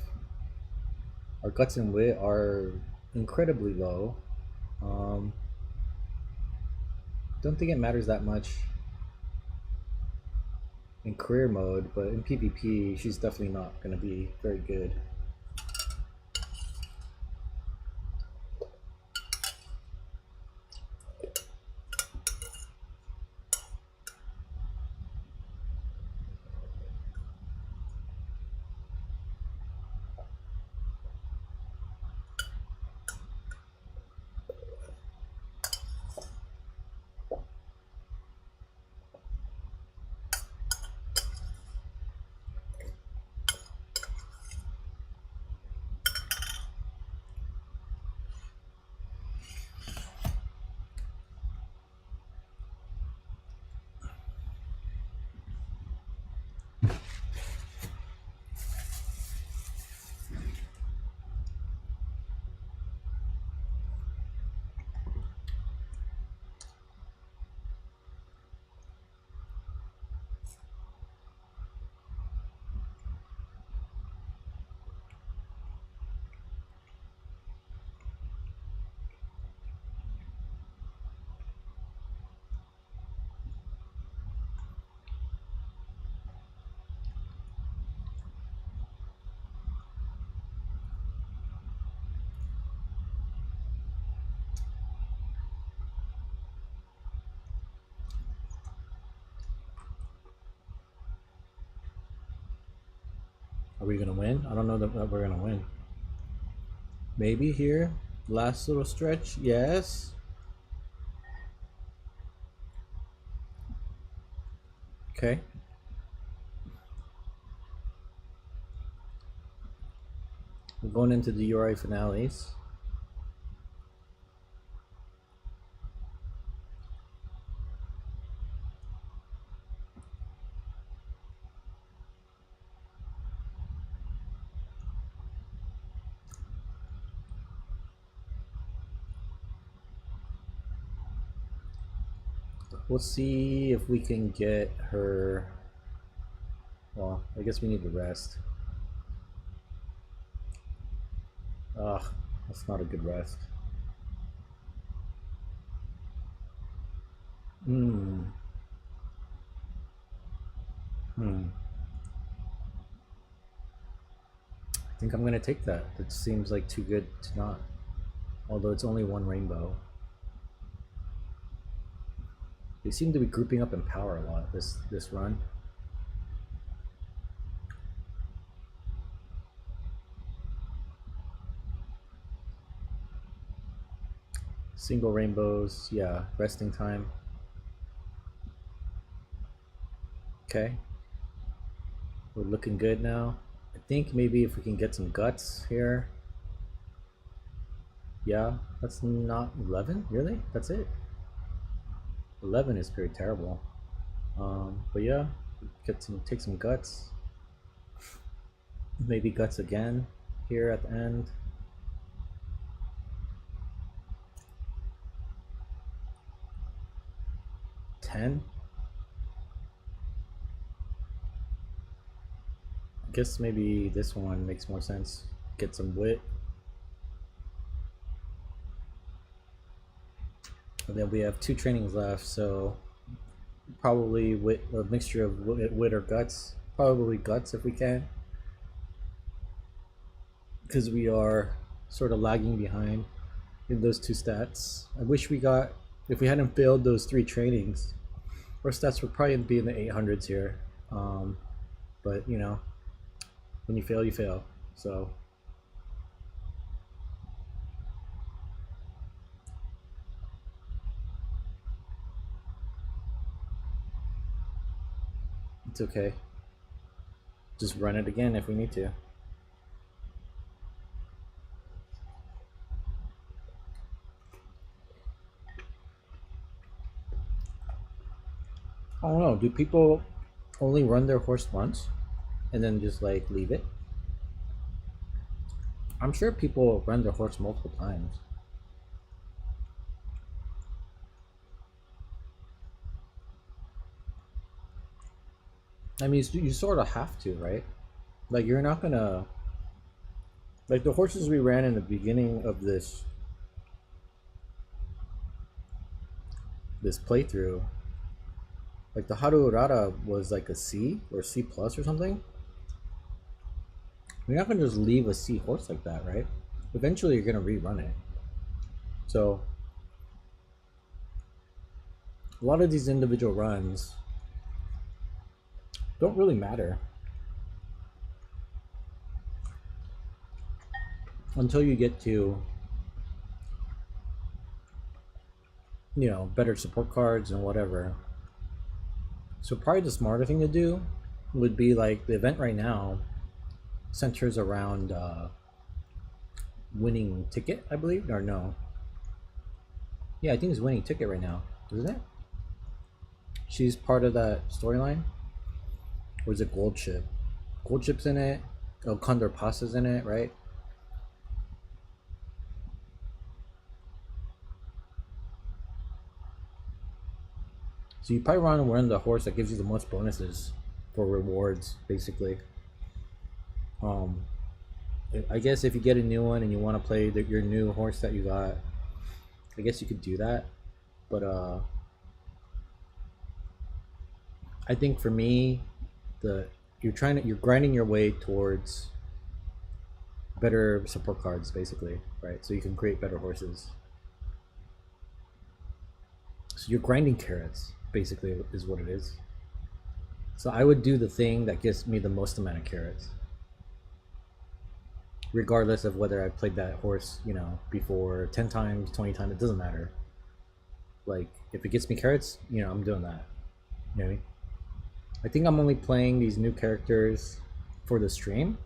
Our guts and wit are incredibly low. Don't think it matters that much in career mode, but in PvP, she's definitely not going to be very good. we gonna win? I don't know that we're gonna win. Maybe here, last little stretch. Yes. Okay. We're going into the URI finales. We'll see if we can get her. Well, I guess we need to rest. Ugh, that's not a good rest. Hmm. Hmm. I think I'm gonna take that. It seems like too good to not. Although it's only one rainbow. They seem to be grouping up in power a lot this run. Single rainbows, yeah, resting time. Okay. We're looking good now. I think maybe if we can get some guts here. Yeah, that's not 11, really? That's it? 11 is pretty terrible. But yeah, take some guts. Maybe guts again here at the end. 10. I guess maybe this one makes more sense. Get some wit. And then we have 2 trainings left, so probably wit, a mixture of wit or guts. Probably guts if we can, because we are sort of lagging behind in those 2 stats. I wish we got, if we hadn't failed those 3 trainings, our stats would probably be in the 800s here. But you know, when you fail, you fail. So it's okay. Just run it again if we need to. I don't know. Do people only run their horse once and then just like leave it? I'm sure people run their horse multiple times. I mean, you sort of have to, right? Like, you're not gonna. Like, the horses we ran in the beginning of this playthrough, like, the Haru Urara was like a C or C plus or something. You're not gonna just leave a C horse like that, right? Eventually, you're gonna rerun it. So, a lot of these individual runs don't really matter until you get to, you know, better support cards and whatever. So probably the smarter thing to do would be like the event right now centers around winning ticket, I believe, or no? Yeah, I think it's winning ticket right now, isn't it? She's part of that storyline, or is it gold ship? Gold ship's in it. Oh, Condor Pasa's in it, right? So you probably want to run the horse that gives you the most bonuses for rewards, basically. Um, I guess if you get a new one and you want to play your new horse that you got, I guess you could do that. But I think for me, you're grinding your way towards better support cards, basically, right? So you can create better horses. So you're grinding carrots, basically, is what it is. So I would do the thing that gives me the most amount of carrots. regardless of whether I played that horse, before 10 times, 20 times, it doesn't matter. Like, if it gets me carrots, I'm doing that. You know what I mean? I think I'm only playing these new characters for the stream,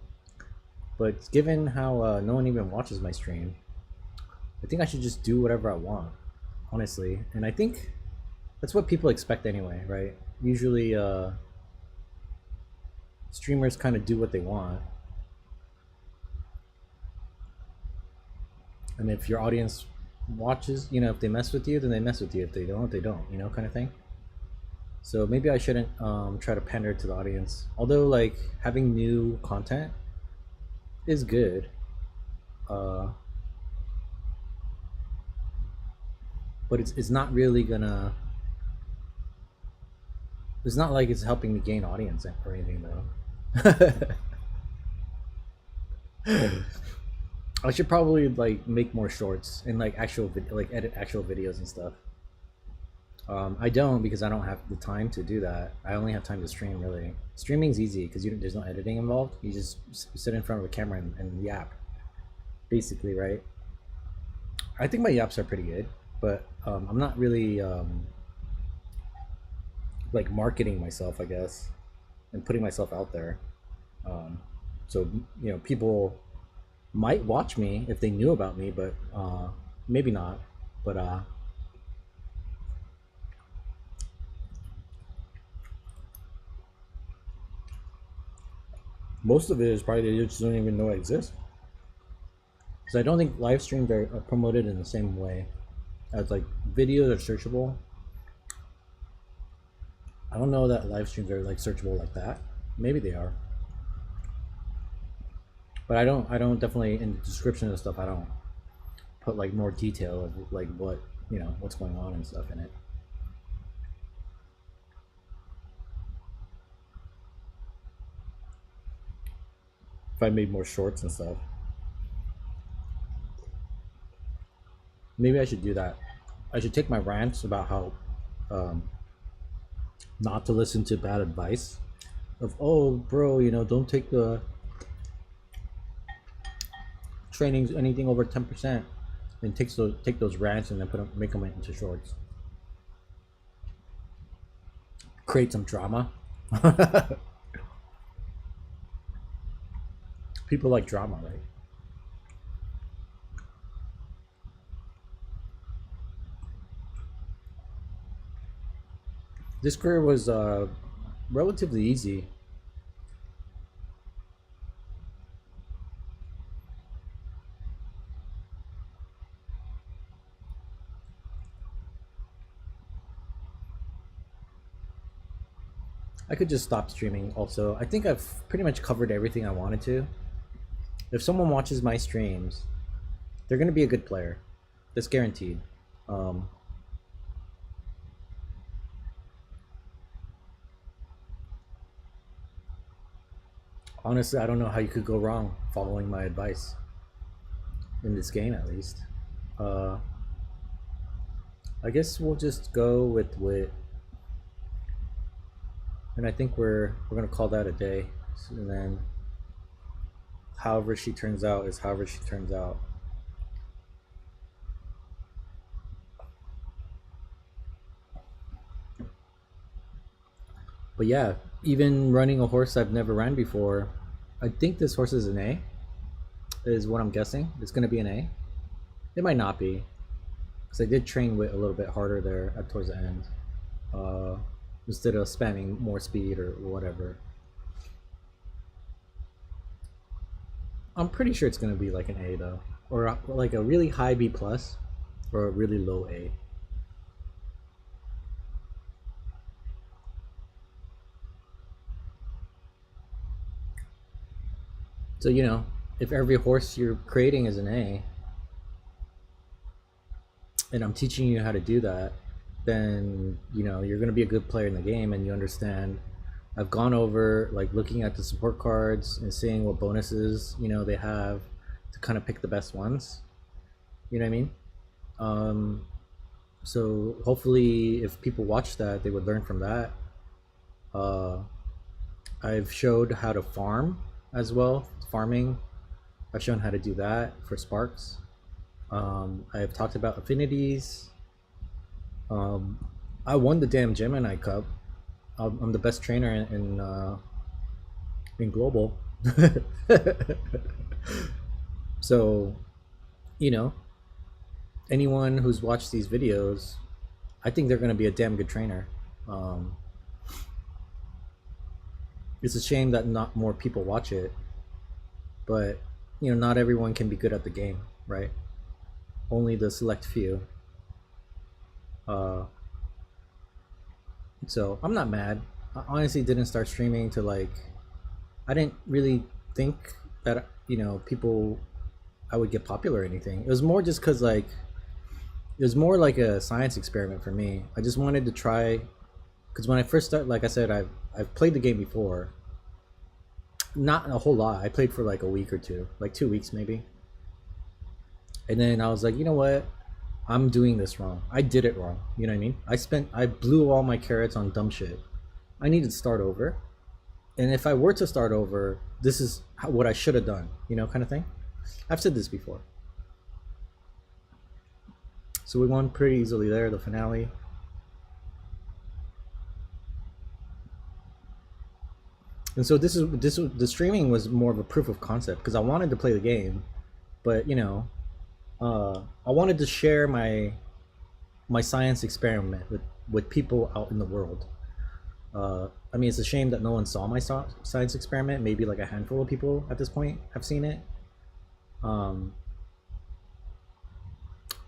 but given how no one even watches my stream, I think I should just do whatever I want, honestly. And I think that's what people expect anyway, right? Usually, streamers kind of do what they want. And if your audience watches, if they mess with you, then they mess with you. If they don't, they don't, kind of thing. So maybe I shouldn't try to pander to the audience. Although, like, having new content is good. Uh, but it's not really gonna. It's not like it's helping me gain audience or anything, though. I should probably like make more shorts and like like edit actual videos and stuff. I don't because I don't have the time to do that. I only have time to stream. Really, streaming's easy because there's no editing involved. You just sit in front of a camera and yap, basically, right? I think my yaps are pretty good, but I'm not really like marketing myself, I guess, and putting myself out there. Um, so people might watch me if they knew about me, but maybe not. But most of it is probably they just don't even know I exist. Because I don't think live streams are promoted in the same way as like videos are searchable. I don't know that live streams are like searchable like that. Maybe they are. But I don't definitely in the description of stuff I don't put like more detail of like what's going on and stuff in it. If I made more shorts and stuff. Maybe I should do that. I should take my rants about how not to listen to bad advice of, oh bro, don't take the trainings anything over 10%, and take those rants and then make them into shorts. Create some drama. People like drama, right? This career was relatively easy. I could just stop streaming also. I think I've pretty much covered everything I wanted to. If someone watches my streams, they're going to be a good player. That's guaranteed. Um, Honestly, I don't know how you could go wrong following my advice in this game, at least. Uh, I guess we'll just go with Wit, and I think we're gonna call that a day. And then, however she turns out is however she turns out. But yeah, even running a horse I've never ran before, I think this horse is an A, is what I'm guessing. It's going to be an A. It might not be, because I did train Wit a little bit harder there towards the end, instead of spamming more speed or whatever. I'm pretty sure it's going to be like an A though, or like a really high B plus, or a really low A. So if every horse you're creating is an A, and I'm teaching you how to do that, then you're going to be a good player in the game, and you understand. I've gone over like looking at the support cards and seeing what bonuses they have to kind of pick the best ones. You know what I mean? So hopefully, if people watch that, they would learn from that. Uh, I've showed how to farm as well, farming I've shown how to do that for sparks. I've talked about affinities. Um, I won the damn Gemini Cup. I'm the best trainer in global. So, you know, anyone who's watched these videos, I think they're going to be a damn good trainer. Um, it's a shame that not more people watch it, but not everyone can be good at the game, right? Only the select few. Uh, so I'm not mad. I honestly didn't start streaming to like. I didn't really think that people I would get popular or anything. It was more just because like it was more like a science experiment for me. I just wanted to try because when I first started, like I said, I've played the game before. Not a whole lot. I played for like a week or two, like 2 weeks maybe. And then I was like, you know what? I'm doing this wrong. I did it wrong. You know what I mean? I blew all my carrots on dumb shit. I need to start over. And if I were to start over, this is what I should have done, kind of thing. I've said this before. So we won pretty easily there, the finale. And so the streaming was more of a proof of concept because I wanted to play the game, but I wanted to share my science experiment with people out in the world. I mean, it's a shame that no one saw my science experiment. Maybe like a handful of people at this point have seen it.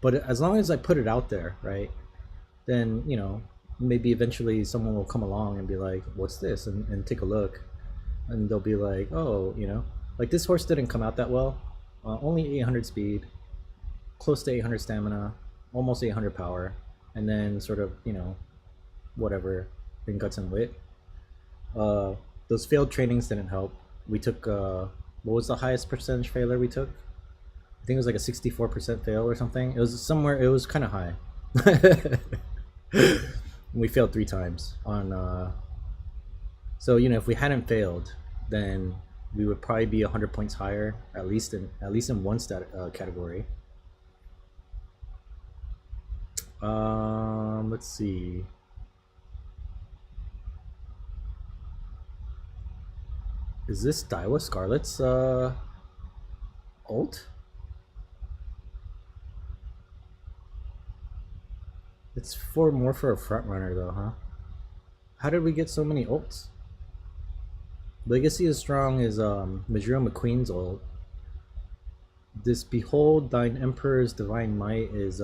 But as long as I put it out there, right, then maybe eventually someone will come along and be like, "What's this?" and take a look, and they'll be like, "Oh, like this horse didn't come out that well. Only 800 speed, close to 800 stamina, almost 800 power, and then sort of whatever in guts and wit." Those failed trainings didn't help. We took what was the highest percentage failure we took? I think it was like a 64% fail or something. It was somewhere. It was kind of high. We failed 3 times on. So if we hadn't failed, then we would probably be 100 points higher, at least in one category. Let's see. Is this Daiwa Scarlet's ult? It's more for a front runner though, huh? How did we get so many ults? Legacy is strong is Majuro McQueen's ult. This Behold Thine Emperor's Divine Might is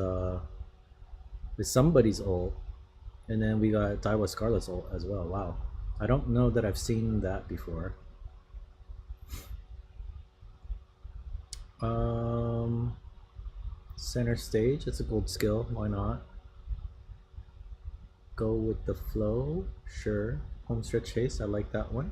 somebody's ult. And then we got Daiwa Scarlet's ult as well. Wow. I don't know that I've seen that before. Center stage, it's a gold skill, why not? Go with the flow, sure. Homestretch chase, I like that one.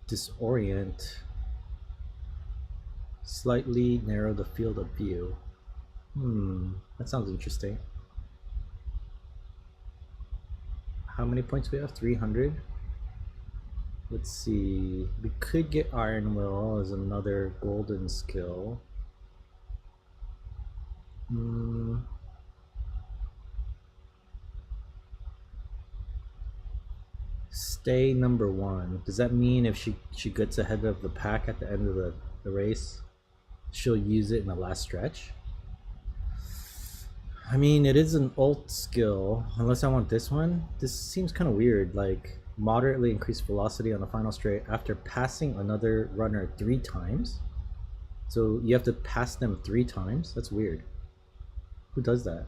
Disorient. Slightly narrow the field of view. That sounds interesting. How many points we have? 300. Let's see. We could get Iron Will as another golden skill. Stay number 1. Does that mean if she gets ahead of the pack at the end of the race, she'll use it in the last stretch? I mean, it is an ult skill, unless I want this one. This seems kind of weird, like moderately increased velocity on the final straight after passing another runner 3 times. So you have to pass them 3 times? That's weird. Who does that?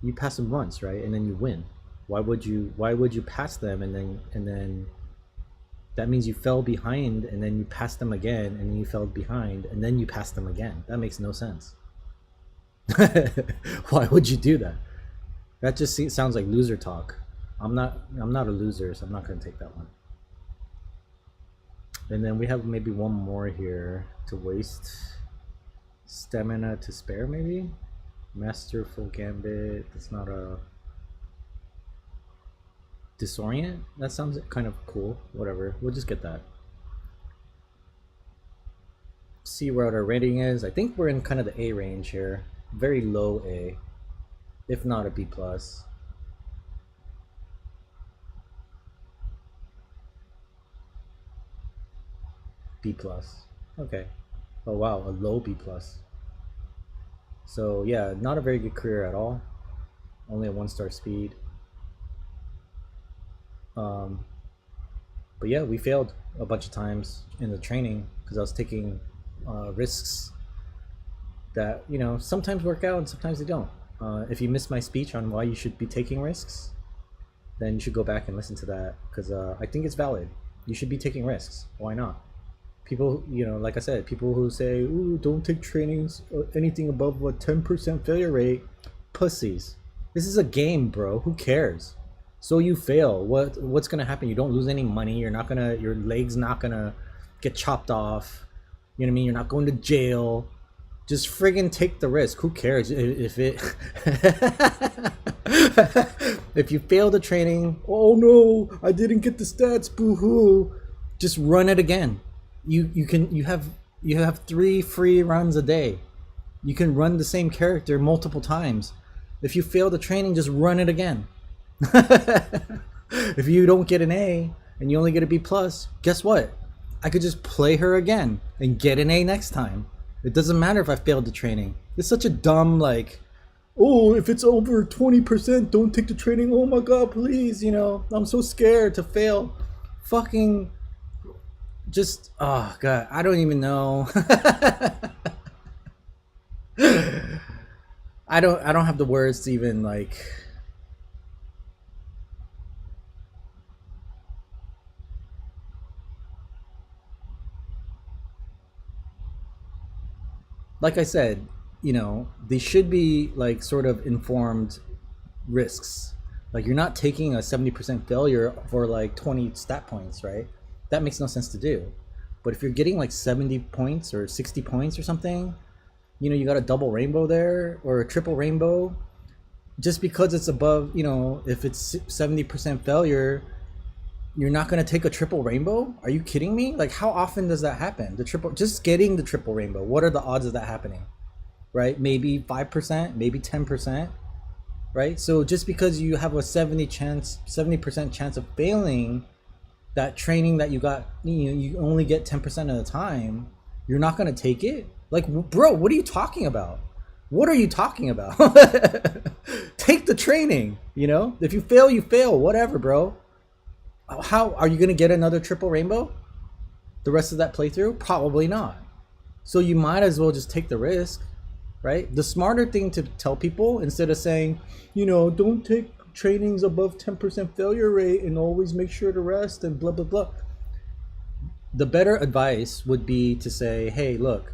You pass them once, right? And then you win. Why would you pass them and then that means you fell behind and then you passed them again and then you fell behind and then you passed them again? That makes no sense. Why would you do that? That just sounds like loser talk. I'm not a loser, so I'm not going to take that one. And then we have maybe one more here to waste. Stamina to spare, maybe? Masterful Gambit. That's not a Disorient? That sounds kind of cool. Whatever. We'll just get that. See what our rating is. I think we're in kind of the A range here. Very low A. If not a B plus. B plus. Okay. Oh wow, a low B plus. So yeah, not a very good career at all. Only a 1-star speed. But yeah, we failed a bunch of times in the training because I was taking risks that sometimes work out and sometimes they don't. If you missed my speech on why you should be taking risks, then you should go back and listen to that because I think it's valid. You should be taking risks. Why not? People, like I said, people who say, "Ooh, don't take trainings or anything above a 10% failure rate," pussies. This is a game, bro. Who cares? So you fail. What's gonna happen? You don't lose any money. Your leg's not gonna get chopped off. You know what I mean? You're not going to jail. Just friggin' take the risk. Who cares if it if you fail the training? Oh no, I didn't get the stats. Boo hoo. Just run it again. You have 3 free runs a day. You can run the same character multiple times. If you fail the training, just run it again. If you don't get an A and you only get a B plus, guess what? I could just play her again and get an A next time. It doesn't matter if I failed the training. It's such a dumb oh, if it's over 20%, don't take the training. Oh my god, please, I'm so scared to fail. Fucking just, oh god, I don't even know. I don't have the words to even like I said, they should be sort of informed risks. You're not taking a 70% failure for 20 stat points, right? That makes no sense to do. But if you're getting 70 points or 60 points or something, you got a double rainbow there or a triple rainbow, just because it's above, if it's 70% failure, you're not going to take a triple rainbow? Are you kidding me? How often does that happen? Just getting the triple rainbow, what are the odds of that happening? Right? Maybe 5%, maybe 10%, right? So just because you have a 70% chance of failing that training that you got, you only get 10% of the time, you're not going to take it? Bro, what are you talking about? What are you talking about? Take the training, If you fail, you fail, whatever, bro. How are you going to get another triple rainbow the rest of that playthrough? Probably not. So you might as well just take the risk, right? The smarter thing to tell people, instead of saying, don't take trainings above 10% failure rate and always make sure to rest and blah blah blah, the better advice would be to say, hey, look,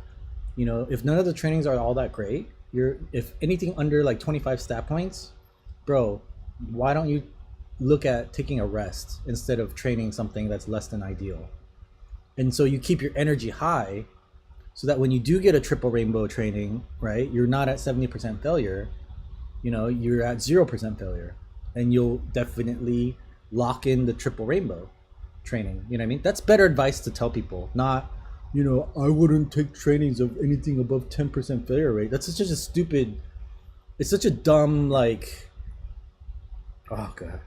if none of the trainings are all that great, if anything under 25 stat points, bro, why don't you look at taking a rest instead of training something that's less than ideal? And so you keep your energy high so that when you do get a triple rainbow training, right, you're not at 70% failure, you're at 0% failure, and you'll definitely lock in the triple rainbow training. You know what I mean? That's better advice to tell people, not, I wouldn't take trainings of anything above 10% failure rate. That's such a stupid, it's such a dumb, oh god.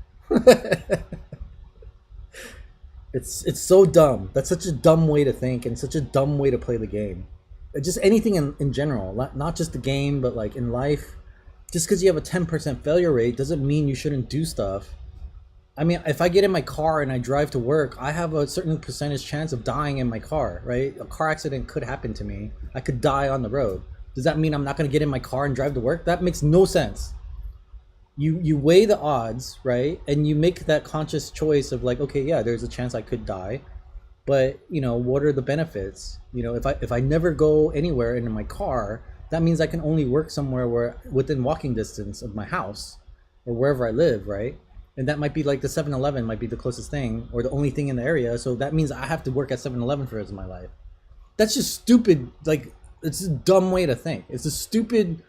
It's so dumb. That's such a dumb way to think and such a dumb way to play the game. Just anything in general, not just the game, but in life. Just because you have a 10% failure rate doesn't mean you shouldn't do stuff. I mean, if I get in my car and I drive to work, I have a certain percentage chance of dying in my car, right? A car accident could happen to me. I could die on the road. Does that mean I'm not going to get in my car and drive to work? That makes no sense. You weigh the odds, right? And you make that conscious choice of okay, yeah, there's a chance I could die, but what are the benefits? If I never go anywhere in my car, that means I can only work somewhere within walking distance of my house or wherever I live, right? And that might be the 7-Eleven might be the closest thing or the only thing in the area, so that means I have to work at 7-Eleven for the rest of my life. That's just stupid. It's a dumb way to think. It's a stupid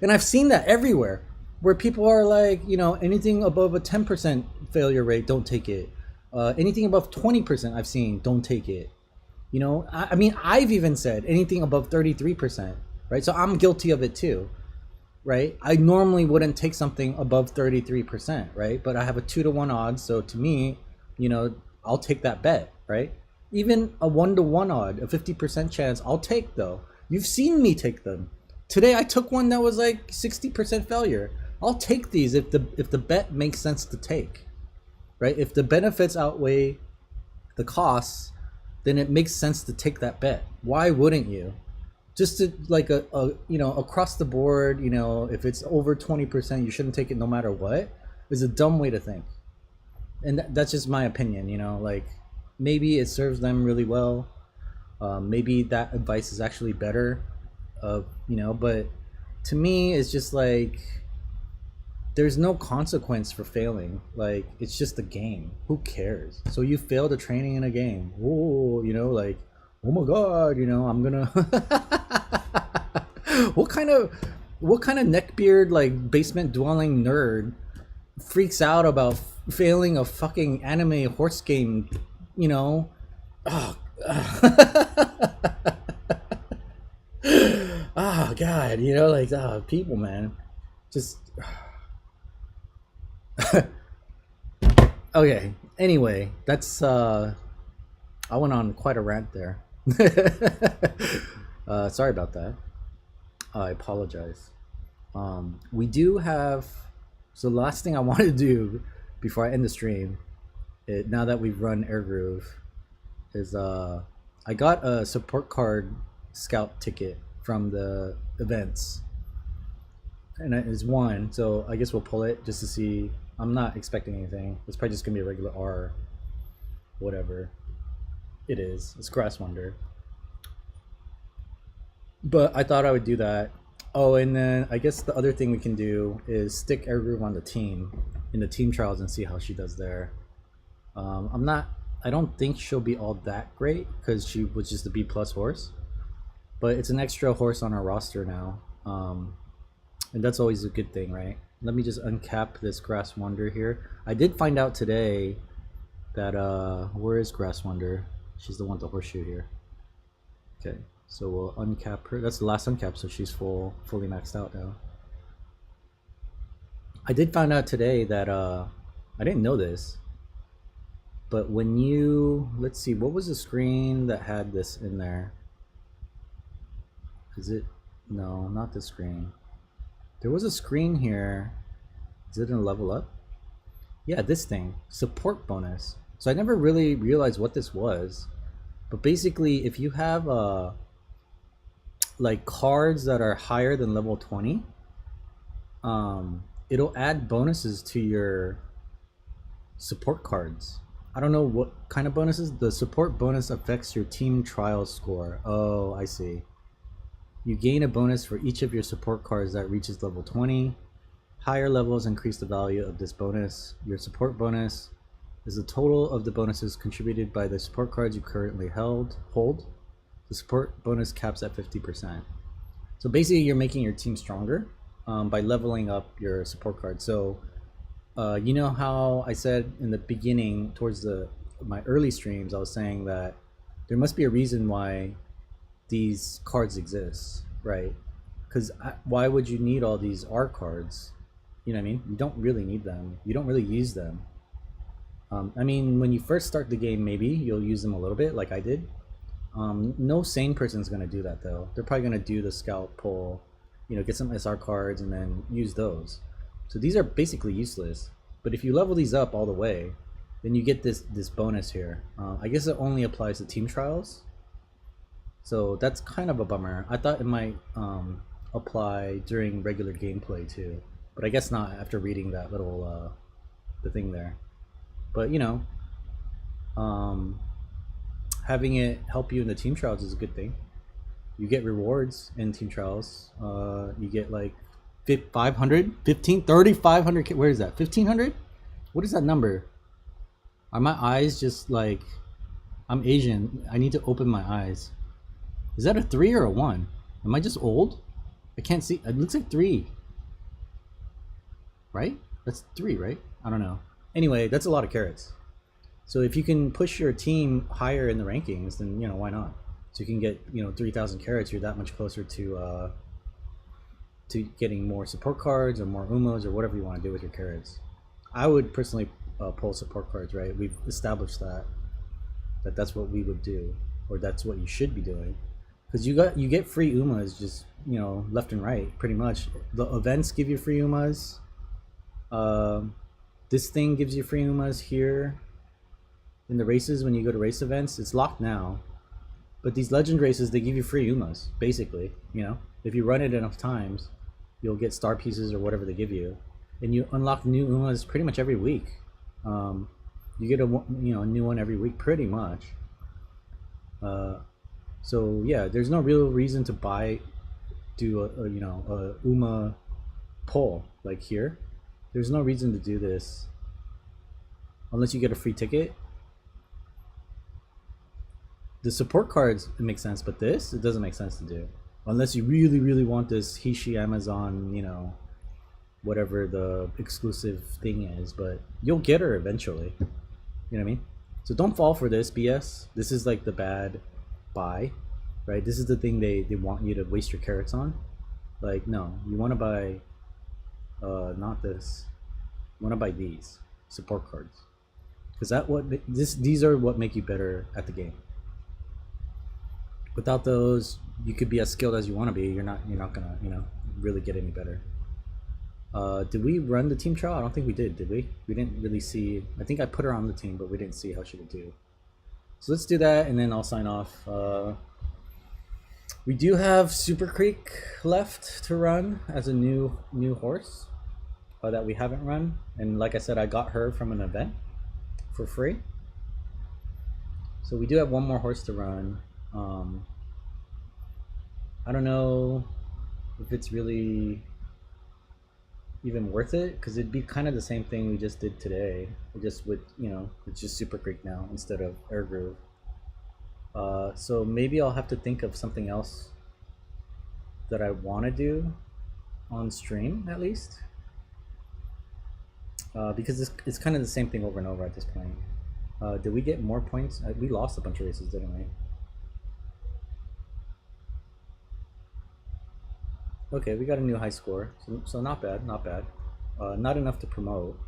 and I've seen that everywhere. where people are like, you know, anything above a 10% failure rate, don't take it. Anything above 20%, I've seen, don't take it. You know, I mean, I've even said anything above 33%, right? So I'm guilty of it too, right? I normally wouldn't take something above 33%, right? But I have a 2-to-1 odds, so to me, you know, I'll take that bet, right? Even a 1-to-1 odd, a 50% chance, I'll take though. You've seen me take them. Today I took one that was like 60% failure. I'll take these if the bet makes sense to take, right? If the benefits outweigh the costs, then it makes sense to take that bet. Why wouldn't you? Just to like a you know, across the board, you know, if it's over 20%, you shouldn't take it no matter what, is a dumb way to think. And that's just my opinion, you know, like maybe it serves them really well. Maybe that advice is actually better, you know, but to me, it's just like there's no consequence for failing. Like it's just a game. Who cares? So you failed a training in a game. Oh, you know, like, oh my god, you know, I'm gonna. what kind of neckbeard like basement dwelling nerd freaks out about failing a fucking anime horse game? You know, oh, oh god, you know, like people, man, just. Okay. Anyway, that's I went on quite a rant there. Sorry about that. I apologize. We do have. So the last thing I want to do before I end the stream, now that we've run Air Groove, is I got a support card scout ticket from the events, and it's one. So I guess we'll pull it just to see. I'm not expecting anything. It's probably just gonna be a regular R, whatever it is. It's Grass Wonder. But I thought I would do that. Oh, and then I guess the other thing we can do is stick Air Groove on the team in the team trials and see how she does there. I'm not. I don't think she'll be all that great because she was just a B plus horse, but it's an extra horse on our roster now, and that's always a good thing, right? Let me just uncap this Grass Wonder here. I did find out today that where is Grass Wonder? She's the one with the horseshoe here. Okay, so we'll uncap her. That's the last uncap, so she's fully maxed out now. I did find out today that I didn't know this, but when you, let's see, what was the screen that had this in there? Is it, no, not the screen. There was a screen here. Is it in level up? Yeah, this thing, support bonus. So I never really realized what this was, but basically if you have like cards that are higher than level 20, it'll add bonuses to your support cards. I don't know what kind of bonuses. The support bonus affects your team trial score. Oh, I see. You gain a bonus for each of your support cards that reaches level 20. Higher levels increase the value of this bonus. Your support bonus is the total of the bonuses contributed by the support cards you currently hold. The support bonus caps at 50%. So basically you're making your team stronger by leveling up your support cards. So you know how I said in the beginning, towards my early streams, I was saying that there must be a reason why these cards exist, right? Because why would you need all these R cards? You know what I mean? You don't really need them. You don't really use them. I mean, when you first start the game, maybe you'll use them a little bit, like I did. No sane person's gonna do that though. They're probably gonna do the scout pull, you know, get some SR cards and then use those. So these are basically useless. But if you level these up all the way, then you get this bonus here. I guess it only applies to team trials. So that's kind of a bummer. I thought it might apply during regular gameplay too, but I guess not after reading that little the thing there. But you know, having it help you in the team trials is a good thing. You get rewards in team trials. You get like 500, 15, 30, 500. Where is that? 1500? What is that number? Are my eyes just like, I'm Asian. I need to open my eyes. Is that a 3 or a 1? Am I just old? I can't see. It looks like 3. right? That's 3, right? I don't know. Anyway, that's a lot of carrots. So if you can push your team higher in the rankings, then why not? So you can get 3,000 carrots. You're that much closer to getting more support cards or more umos or whatever you want to do with your carrots. I would personally pull support cards, right? We've established that's what we would do, or that's what you should be doing, because you get free umas just left and right, pretty much. The events give you free umas. This thing gives you free umas here in the races. When you go to race events, it's locked now, but these legend races, they give you free umas basically. If you run it enough times, you'll get star pieces or whatever they give you, and you unlock new umas pretty much every week. You get a new one every week pretty much. So yeah, there's no real reason to do a uma pull like here. There's no reason to do this unless you get a free ticket. The support cards, it makes sense, but this, it doesn't make sense to do unless you really want this Hishi Amazon, whatever the exclusive thing is. But you'll get her eventually. You know what I mean? So don't fall for this BS. This is like the bad buy, right? This is the thing they want you to waste your carrots on. Like, no, you want to buy not this. You want to buy these support cards, because these are what make you better at the game. Without those, you could be as skilled as you want to be. You're not gonna really get any better. Did we run the team trial? I don't think we did we? We didn't really see. I think I put her on the team, but we didn't see how she would do. So let's do that, and then I'll sign off. We do have Super Creek left to run as a new horse that we haven't run, and like I said, I got her from an event for free. So we do have one more horse to run. I don't know if it's really even worth it, because it'd be kind of the same thing we just did today, just with it's just Super Creek now instead of Air Groove. So maybe I'll have to think of something else that I want to do on stream at least, because it's kind of the same thing over and over at this point. Did we get more points? We lost a bunch of races, didn't we? Okay, we got a new high score, so not bad, not bad. Not enough to promote.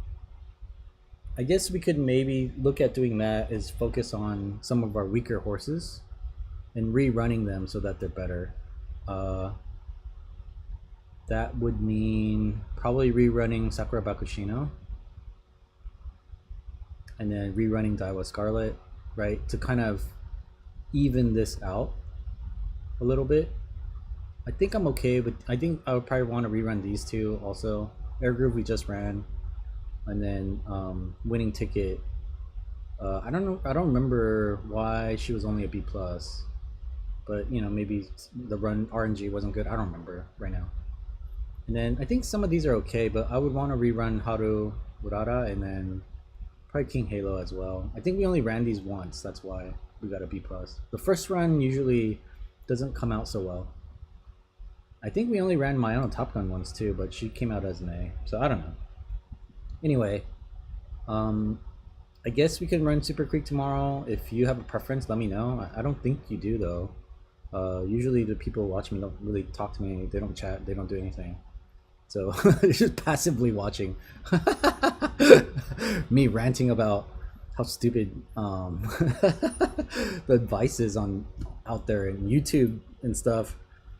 I guess we could maybe look at doing that, is focus on some of our weaker horses and rerunning them so that they're better. That would mean probably rerunning Sakura Bakushino and then rerunning Daiwa Scarlet, right, to kind of even this out a little bit. I think I'm okay, but I think I would probably want to rerun these two also. Air Groove we just ran, and then Winning Ticket. I don't know. I don't remember why she was only a B plus, but maybe the run RNG wasn't good. I don't remember right now. And then I think some of these are okay, but I would want to rerun Haru Urara and then probably King Halo as well. I think we only ran these once. That's why we got a B plus. The first run usually doesn't come out so well. I think we only ran Mayano Top Gun once too, but she came out as an A, so I don't know. Anyway, I guess we can run Super Creek tomorrow. If you have a preference, let me know. I don't think you do though. Usually the people watching me don't really talk to me. They don't chat. They don't do anything. So they're just passively watching me ranting about how stupid the advice is out there in YouTube and stuff.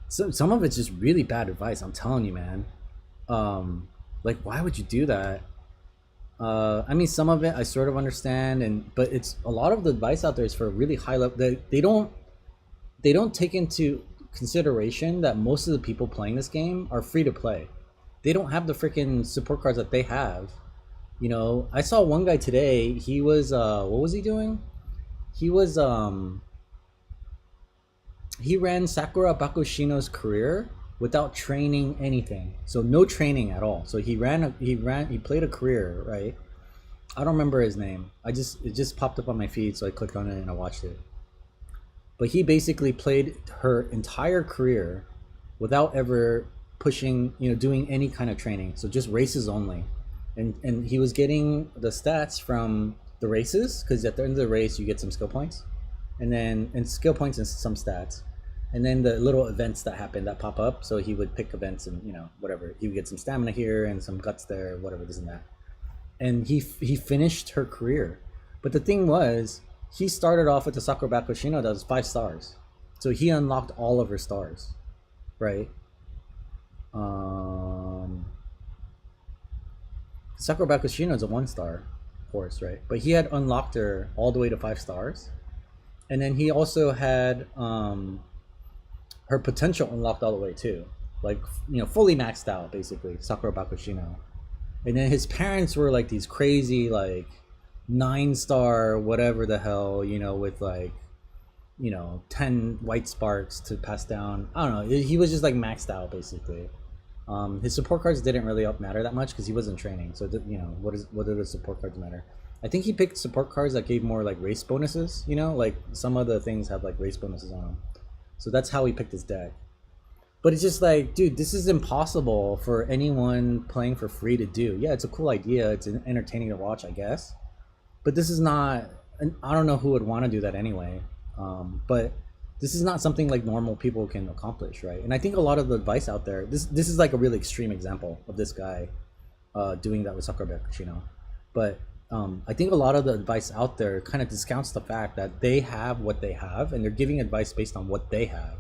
So some of it's just really bad advice. I'm telling you, man. Like, why would you do that? I mean, some of it I sort of understand, but it's a lot of the advice out there is for a really high level. They don't take into consideration that most of the people playing this game are free to play. They don't have the freaking support cards that they have. I saw one guy today. He was what was he doing? He was he ran Sakura Bakushino's career without training anything. So no training at all. So he played a career, right? I don't remember his name. It just popped up on my feed, so I clicked on it and I watched it. But he basically played her entire career without ever pushing, doing any kind of training. So just races only, and he was getting the stats from the races, because at the end of the race you get some skill points, and skill points and some stats, and then the little events that happen that pop up. So he would pick events, and whatever, he would get some stamina here and some guts there, whatever, this and that. And he finished her career. But the thing was, he started off with the Sakura Bakushino that was 5 stars, so he unlocked all of her stars, right? Sakura Bakushino is a 1-star horse, right? But he had unlocked her all the way to 5 stars, and then he also had her potential unlocked all the way too, like fully maxed out, basically, Sakura Bakushino. And then his parents were like these crazy, like 9-star whatever the hell, with like 10 white sparks to pass down. I don't know, he was just like maxed out, basically. His support cards didn't really matter that much because he wasn't training. So what do the support cards matter? I think he picked support cards that gave more like race bonuses. Like some of the things have like race bonuses on them. So that's how he picked his deck. But it's just like, dude, this is impossible for anyone playing for free to do. Yeah, it's a cool idea. It's entertaining to watch, I guess. But this is not. I don't know who would want to do that anyway. But this is not something like normal people can accomplish, right? And I think a lot of the advice out there, this is like a really extreme example of this guy doing that with Sakura Bakushino. But I think a lot of the advice out there kind of discounts the fact that they have what they have, and they're giving advice based on what they have,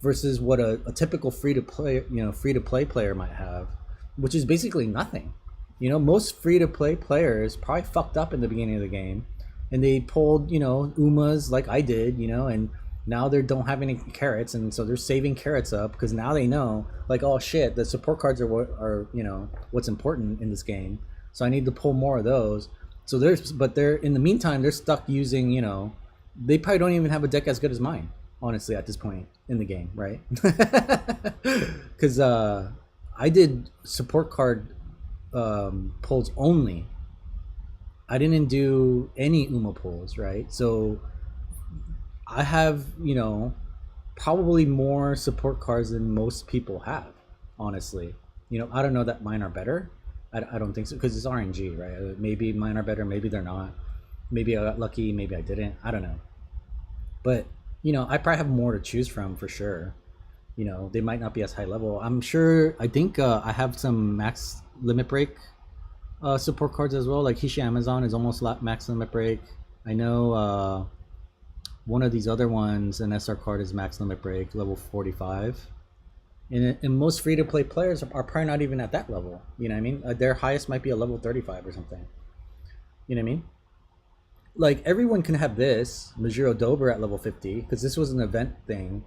versus what a typical free to play player might have, which is basically nothing. Most free to play players probably fucked up in the beginning of the game, and they pulled Umas like I did, and now they don't have any carrots, and so they're saving carrots up because now they know, like, oh shit, the support cards are what's important in this game, so I need to pull more of those. So they're in the meantime they're stuck using, they probably don't even have a deck as good as mine, honestly, at this point in the game, right? Because I did support card pulls only. I didn't do any Uma pulls, right? So I have, probably more support cards than most people have, honestly. I don't know that mine are better. I don't think so, because it's RNG, right? Maybe mine are better, maybe they're not. Maybe I got lucky, maybe I didn't. I don't know. But I probably have more to choose from for sure. They might not be as high level. I think I have some max limit break support cards as well. Like Hishi Amazon is almost max limit break. I know one of these other ones, an SR card, is max limit break, level 45. And most free to play players are probably not even at that level. You know what I mean? Their highest might be a level 35 or something. You know what I mean? Like, everyone can have this Majiro Dober at level 50, because this was an event thing.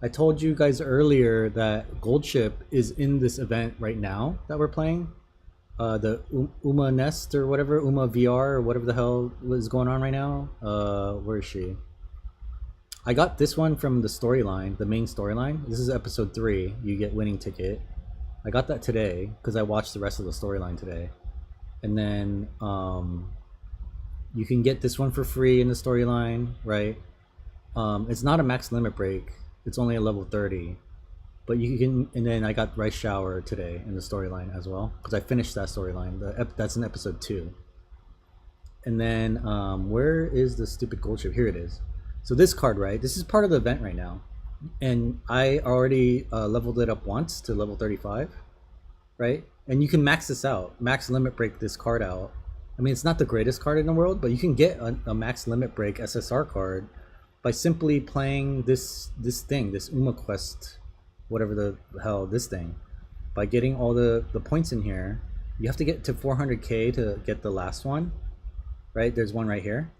I told you guys earlier that Gold Ship is in this event right now that we're playing. The Uma Nest or whatever, Uma VR or whatever the hell is going on right now. Where is she? I got this one from the storyline, the main storyline. This is episode 3. You get winning ticket. I got that today because I watched the rest of the storyline today. And then you can get this one for free in the storyline, right? It's not a max limit break. It's only a level 30. But you can, and then I got Rice Shower today in the storyline as well, because I finished that storyline. That's in episode 2. And then where is the stupid gold ship? Here it is. So this card, right? This is part of the event right now, and I already leveled it up once to level 35, right? And you can max this out, max limit break this card out. I mean, it's not the greatest card in the world, but you can get a max limit break SSR card by simply playing this thing, this Uma Quest, whatever the hell this thing. By getting all the points in here, you have to get to 400k to get the last one, right? There's one right here.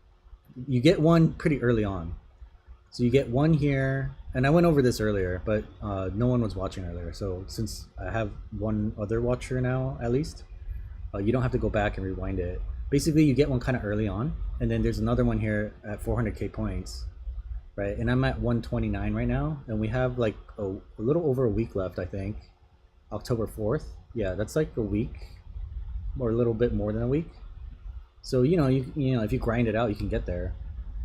You get one pretty early on. So you get one here, and I went over this earlier, but no one was watching earlier. So since I have one other watcher now, at least, you don't have to go back and rewind it. Basically, you get one kind of early on, and then there's another one here at 400k points, right? And I'm at 129 right now, and we have like a little over a week left, I think. October 4th. Yeah, that's like a week, or a little bit more than a week. So you know, if you grind it out, you can get there.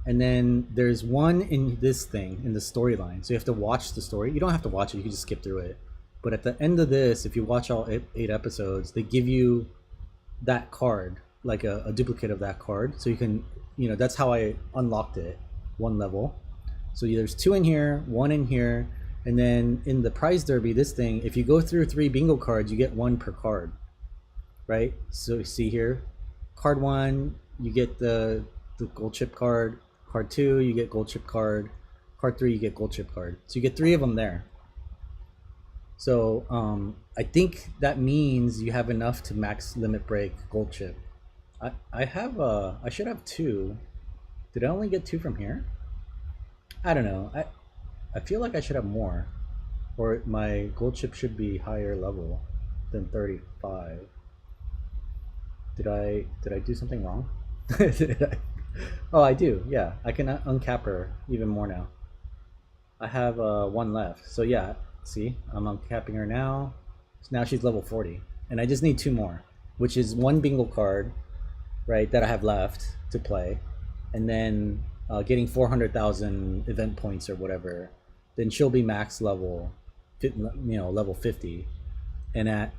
And then there's one in this thing, in the storyline. So you have to watch the story. You don't have to watch it, you can just skip through it. But at the end of this, if you watch all eight episodes, they give you that card, like a duplicate of that card, so you can, that's how I unlocked it, one level. So there's two in here, one in here, and then in the prize derby, this thing, if you go through 3 bingo cards, you get one per card, right? So you see here, card 1, you get the gold chip card. Card 2, you get gold chip card. Card 3, you get gold chip card. So you get 3 of them there. So I think that means you have enough to max limit break gold chip. I should have 2. Did I only get 2 from here? I don't know. I feel like I should have more, or my gold chip should be higher level than 35. Did I do something wrong? Did I? Oh, I do. Yeah, I can uncap her even more now. I have 1 left. So yeah, see, I'm uncapping her now. So now she's level 40, and I just need 2 more, which is 1 bingo card, right, that I have left to play, and then getting 400,000 event points or whatever. Then she'll be max level, level 50, and at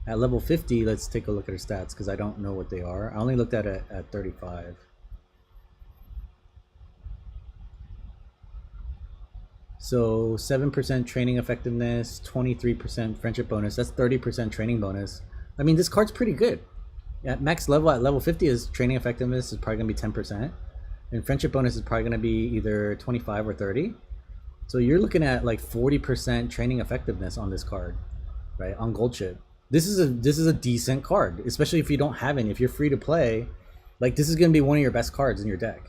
level 50, let's take a look at her stats because I don't know what they are. I only looked at it at 35. So 7% training effectiveness, 23% friendship bonus. That's 30% training bonus. I mean, this card's pretty good. At max level, at level 50, is training effectiveness is probably going to be 10%. And friendship bonus is probably going to be either 25 or 30. So you're looking at like 40% training effectiveness on this card, right? On gold chip. This is a decent card, especially if you don't have any. If you're free to play, like this is going to be one of your best cards in your deck.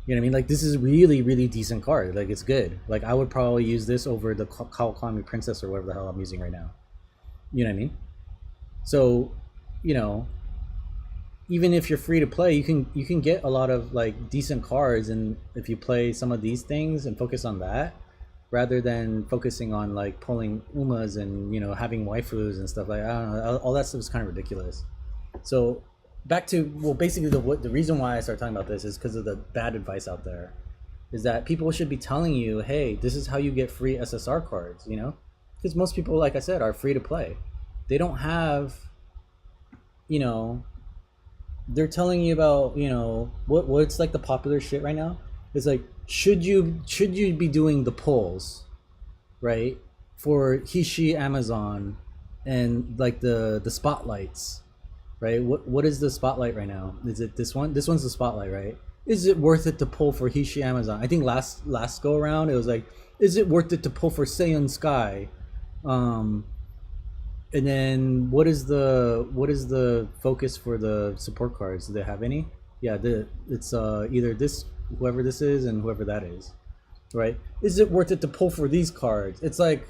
You know what I mean? Like this is really, really decent card. Like it's good. Like I would probably use this over the Kawakami Princess or whatever the hell I'm using right now. You know what I mean? So, even if you're free to play, you can get a lot of like decent cards, and if you play some of these things and focus on that, rather than focusing on like pulling umas and having waifus and stuff, like I don't know, all that stuff is kind of ridiculous. So back to, well, basically the reason why I started talking about this is because of the bad advice out there, is that people should be telling you, hey, this is how you get free SSR cards, because most people, like I said, are free to play. They don't have, they're telling you about what's like the popular shit right now. It's like, should you be doing the polls, right, for Hishi Amazon and like the spotlights, right? What is the spotlight right now? Is it this one? This one's the spotlight, right? Is it worth it to pull for Hishi Amazon? I think last go around it was like, is it worth it to pull for Seiun Sky? And then what is the focus for the support cards? Do they have any? Yeah, it's either this, whoever this is, and whoever that is, right? Is it worth it to pull for these cards? It's like,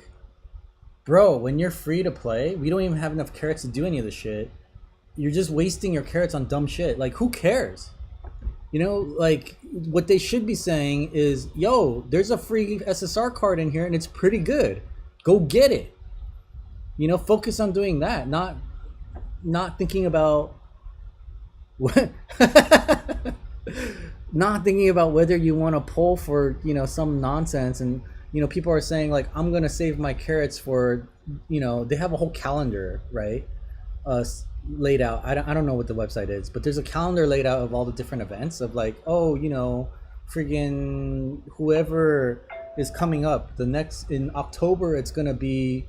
bro, when you're free to play, we don't even have enough carrots to do any of this shit. You're just wasting your carrots on dumb shit. Like, who cares? Like what they should be saying is, yo, there's a free SSR card in here and it's pretty good. Go get it. Focus on doing that, not thinking about what not thinking about whether you want to pull for some nonsense. And people are saying like, I'm gonna save my carrots for they have a whole calendar, right, laid out. I don't know what the website is, but there's a calendar laid out of all the different events of like, oh, friggin' whoever is coming up the next in October, it's gonna be,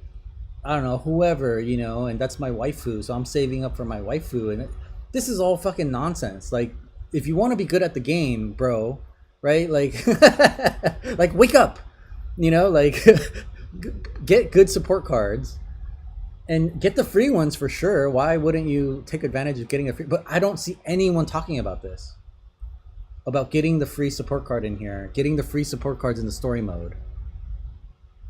I don't know, whoever, and that's my waifu, so I'm saving up for my waifu. And this is all fucking nonsense. Like, if you want to be good at the game, bro, right? Like, like wake up, like get good support cards and get the free ones for sure. Why wouldn't you take advantage of getting a free? But I don't see anyone talking about this, about getting the free support card in here, getting the free support cards in the story mode,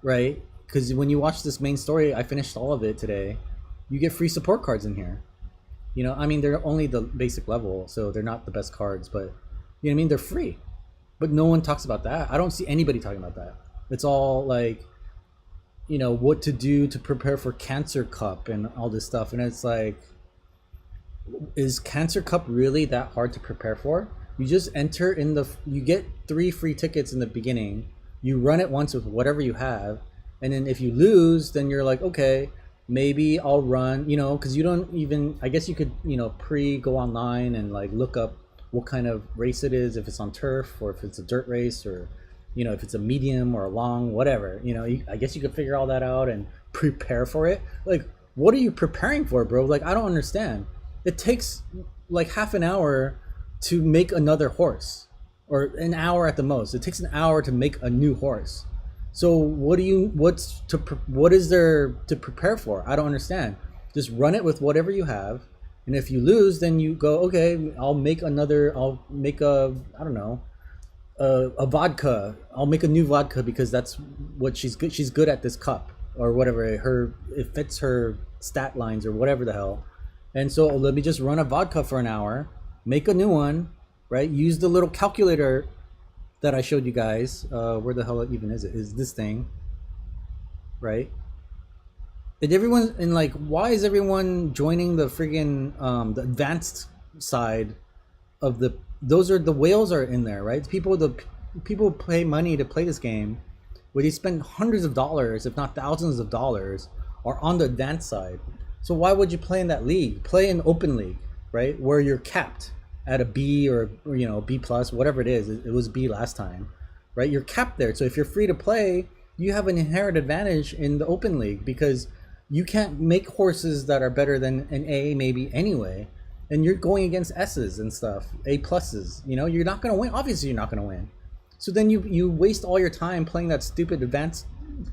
right? Because when you watch this main story, I finished all of it today, you get free support cards in here. I mean, they're only the basic level, so they're not the best cards, but you know what I mean? They're free. But no one talks about that. I don't see anybody talking about that. It's all like, what to do to prepare for Cancer Cup and all this stuff. And it's like, is Cancer Cup really that hard to prepare for? You just enter you get 3 free tickets in the beginning. You run it once with whatever you have, and then if you lose, then you're like, okay, maybe I'll run, you know, because you don't even, I guess you could, you know, go online and like look up what kind of race it is, if it's on turf or if it's a dirt race, or you know, if it's a medium or a long, whatever, you know, I guess you could figure all that out and prepare for it. Like, what are you preparing for, bro? Like, I don't understand. It takes like half an hour to make another horse, or an hour at the most. It takes an hour to make a new horse. So what is there to prepare for? I don't understand. Just run it with whatever you have, and if you lose, then you go, okay, I'll make a, I don't know, a vodka. I'll make a new vodka because that's what she's good. She's good at this cup or whatever. It fits her stat lines or whatever the hell. And so let me just run a vodka for an hour, make a new one, right? Use the little calculator that I showed you guys. Where the hell even is it? Is this thing, right? And everyone, and like, why is everyone joining the friggin' the advanced side of the? Those are the whales are in there, right? People pay money to play this game, where they spend hundreds of dollars, if not thousands of dollars, are on the advanced side. So why would you play in that league? Play in open league, right? Where you're capped at a B or you know, B plus, whatever it is. It was B last time, right? You're capped there. So if you're free to play, you have an inherent advantage in the open league because you can't make horses that are better than an A maybe anyway. And you're going against S's and stuff, A pluses. You know, you're not going to win. Obviously, you're not going to win. So then you waste all your time playing that stupid advanced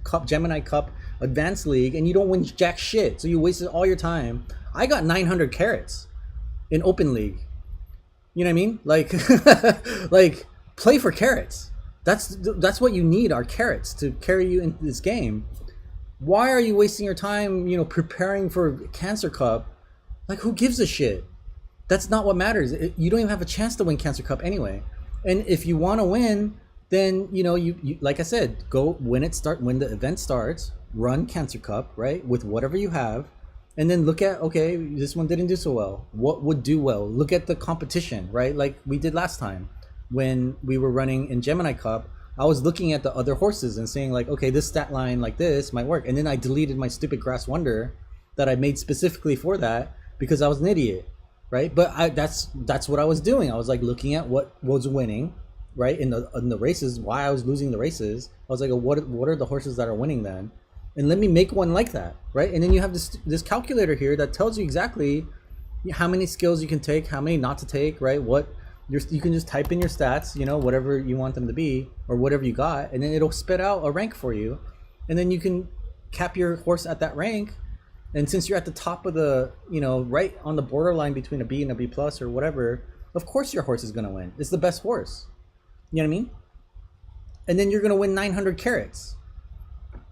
cup, Gemini Cup, advanced league, and you don't win jack shit. So you wasted all your time. I got 900 carats in open league. You know what I mean? Like, like, play for carats. That's what you need, are carats to carry you into this game. Why are you wasting your time, you know, preparing for Cancer Cup? Like, who gives a shit? That's not what matters. You don't even have a chance to win Cancer Cup anyway. And if you want to win, then you know, you like I said, go when the event starts, run Cancer Cup, right, with whatever you have, and then look at, okay, this one didn't do so well. What would do well? Look at the competition, right? Like we did last time when we were running in Gemini Cup. I was looking at the other horses and saying like, okay, this stat line like this might work, and then I deleted my stupid Grass Wonder that I made specifically for that because I was an idiot, right? But that's what I was doing. I was like looking at what was winning, right, in the races, why I was losing the races. I was like, what are the horses that are winning then? And let me make one like that, right? And then you have this calculator here that tells you exactly how many skills you can take, how many not to take, right? You can just type in your stats, you know, whatever you want them to be or whatever you got, and then it'll spit out a rank for you, and then you can cap your horse at that rank. And since you're at the top of the, you know, right on the borderline between a B and a B plus or whatever, of course your horse is going to win. It's the best horse. You know what I mean? And then you're going to win 900 carats.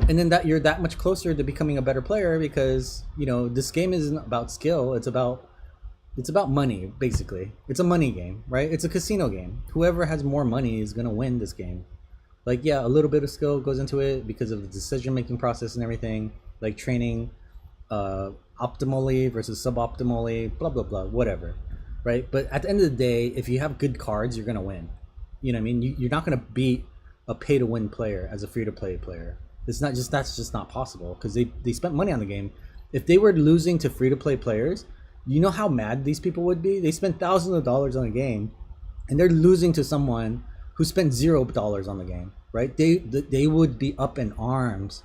And then that you're that much closer to becoming a better player because, you know, this game isn't about skill. It's about money, basically. It's a money game, right? It's a casino game. Whoever has more money is going to win this game. Like, yeah, a little bit of skill goes into it because of the decision-making process and everything, like training optimally versus suboptimally, blah, blah, blah, whatever, right? But at the end of the day, if you have good cards, you're going to win. You know what I mean? You're not going to beat a pay-to-win player as a free-to-play player. That's just not possible because they spent money on the game. If they were losing to free-to-play players, you know how mad these people would be? They spent thousands of dollars on a game and they're losing to someone who spent $0 on the game, right? They would be up in arms,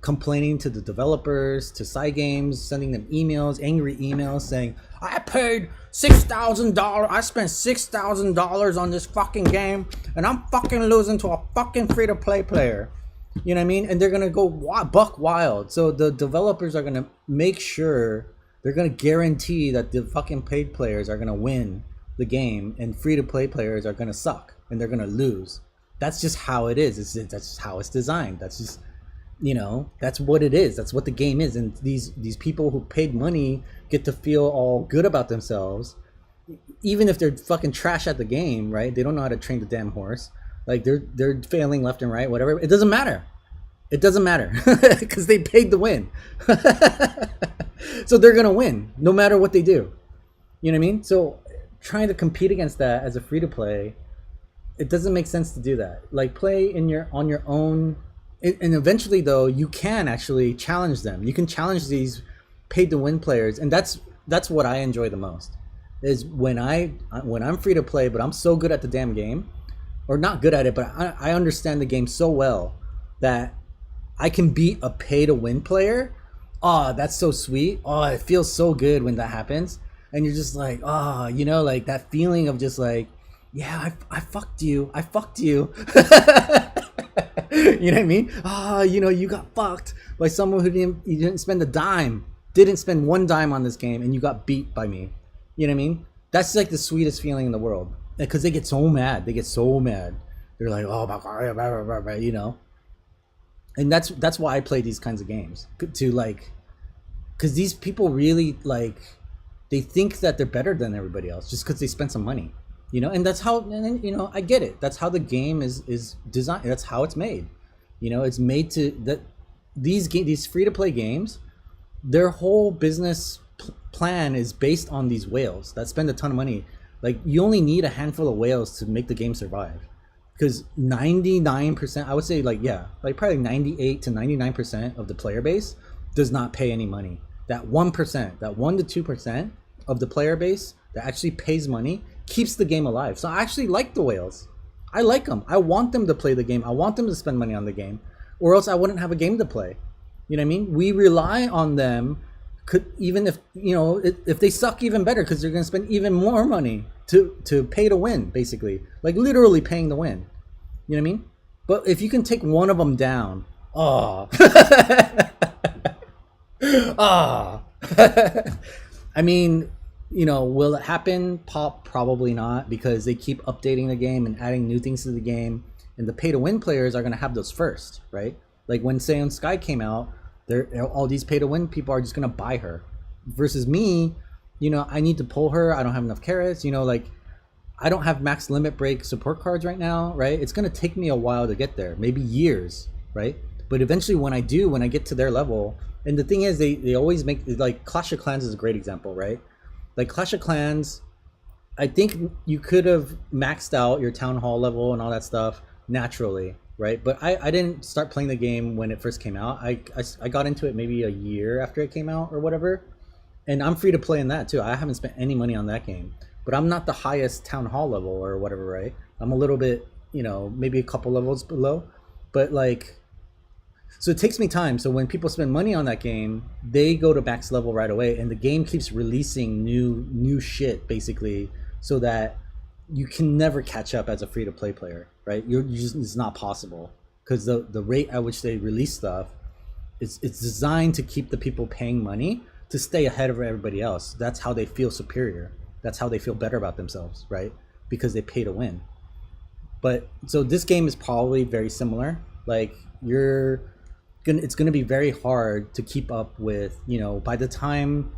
complaining to the developers, to Cygames, sending them emails, angry emails saying, I paid $6,000, I spent $6,000 on this fucking game and I'm fucking losing to a fucking free-to-play player. You know what I mean? And they're gonna go buck wild. So the developers are gonna make sure, they're gonna guarantee that the fucking paid players are gonna win the game and free-to-play players are gonna suck and they're gonna lose. That's just how it is. That's just how it's designed. That's just, you know, that's what it is. That's what the game is. And these people who paid money get to feel all good about themselves, even if they're fucking trash at the game, right? They don't know how to train the damn horse. Like they're failing left and right, whatever. It doesn't matter. It doesn't matter because they paid to win. So they're gonna win no matter what they do. You know what I mean? So trying to compete against that as a free to play, it doesn't make sense to do that. Like play on your own And eventually though, you can actually challenge them. You can challenge these paid to win players, and that's what I enjoy the most. Is when I'm free to play, but I'm so good at the damn game, or not good at it, but I understand the game so well that I can beat a pay to win player. Oh, that's so sweet. Oh, it feels so good when that happens. And you're just like, oh, like that feeling of just like, yeah, I fucked you. I fucked you. You know what I mean? Ah, you got fucked by someone who you didn't spend a dime, didn't spend one dime on this game, and you got beat by me. You know what I mean? That's like the sweetest feeling in the world. Because they get so mad. They get so mad. They're like, oh my god, And that's why I play these kinds of games, to like, because these people really like, they think that they're better than everybody else just because they spent some money. And that's how, and I get it. That's how the game is designed. That's how it's made. It's made to that these free to play games, their whole business plan is based on these whales that spend a ton of money. Like, you only need a handful of whales to make the game survive, because 99%, I would say, like, yeah, like probably 98 to 99% of the player base does not pay any money. That 1%, that 1 to 2% of the player base that actually pays money keeps the game alive. So I actually like the whales. I like them. I want them to play the game. I want them to spend money on the game, or else I wouldn't have a game to play. You know what I mean? We rely on them, even if if they suck, even better, because they're going to spend even more money to pay to win, basically, like literally paying to win. You know what I mean? But if you can take one of them down, oh, ah, I mean, will it happen? Probably not, because they keep updating the game and adding new things to the game, and the pay to win players are going to have those first, right? Like when Say on Sky came out, all these pay to win people are just going to buy her, versus me, I need to pull her. I don't have enough carrots, like I don't have max limit break support cards right now, right? It's going to take me a while to get there, maybe years, right? But eventually when I get to their level, and the thing is, they always make, like, Clash of Clans is a great example, right? Like Clash of Clans, I think you could have maxed out your town hall level and all that stuff naturally, right? But I didn't start playing the game when it first came out. I got into it maybe a year after it came out or whatever. And I'm free to play in that too. I haven't spent any money on that game. But I'm not the highest town hall level or whatever, right? I'm a little bit, maybe a couple levels below. But like, so it takes me time. So when people spend money on that game, they go to max level right away, and the game keeps releasing new shit, basically, so that you can never catch up as a free to play player, right? It's not possible, because the rate at which they release stuff, it's designed to keep the people paying money to stay ahead of everybody else. That's how they feel superior. That's how they feel better about themselves, right? Because they pay to win. But so this game is probably very similar. Like, it's gonna be very hard to keep up with, by the time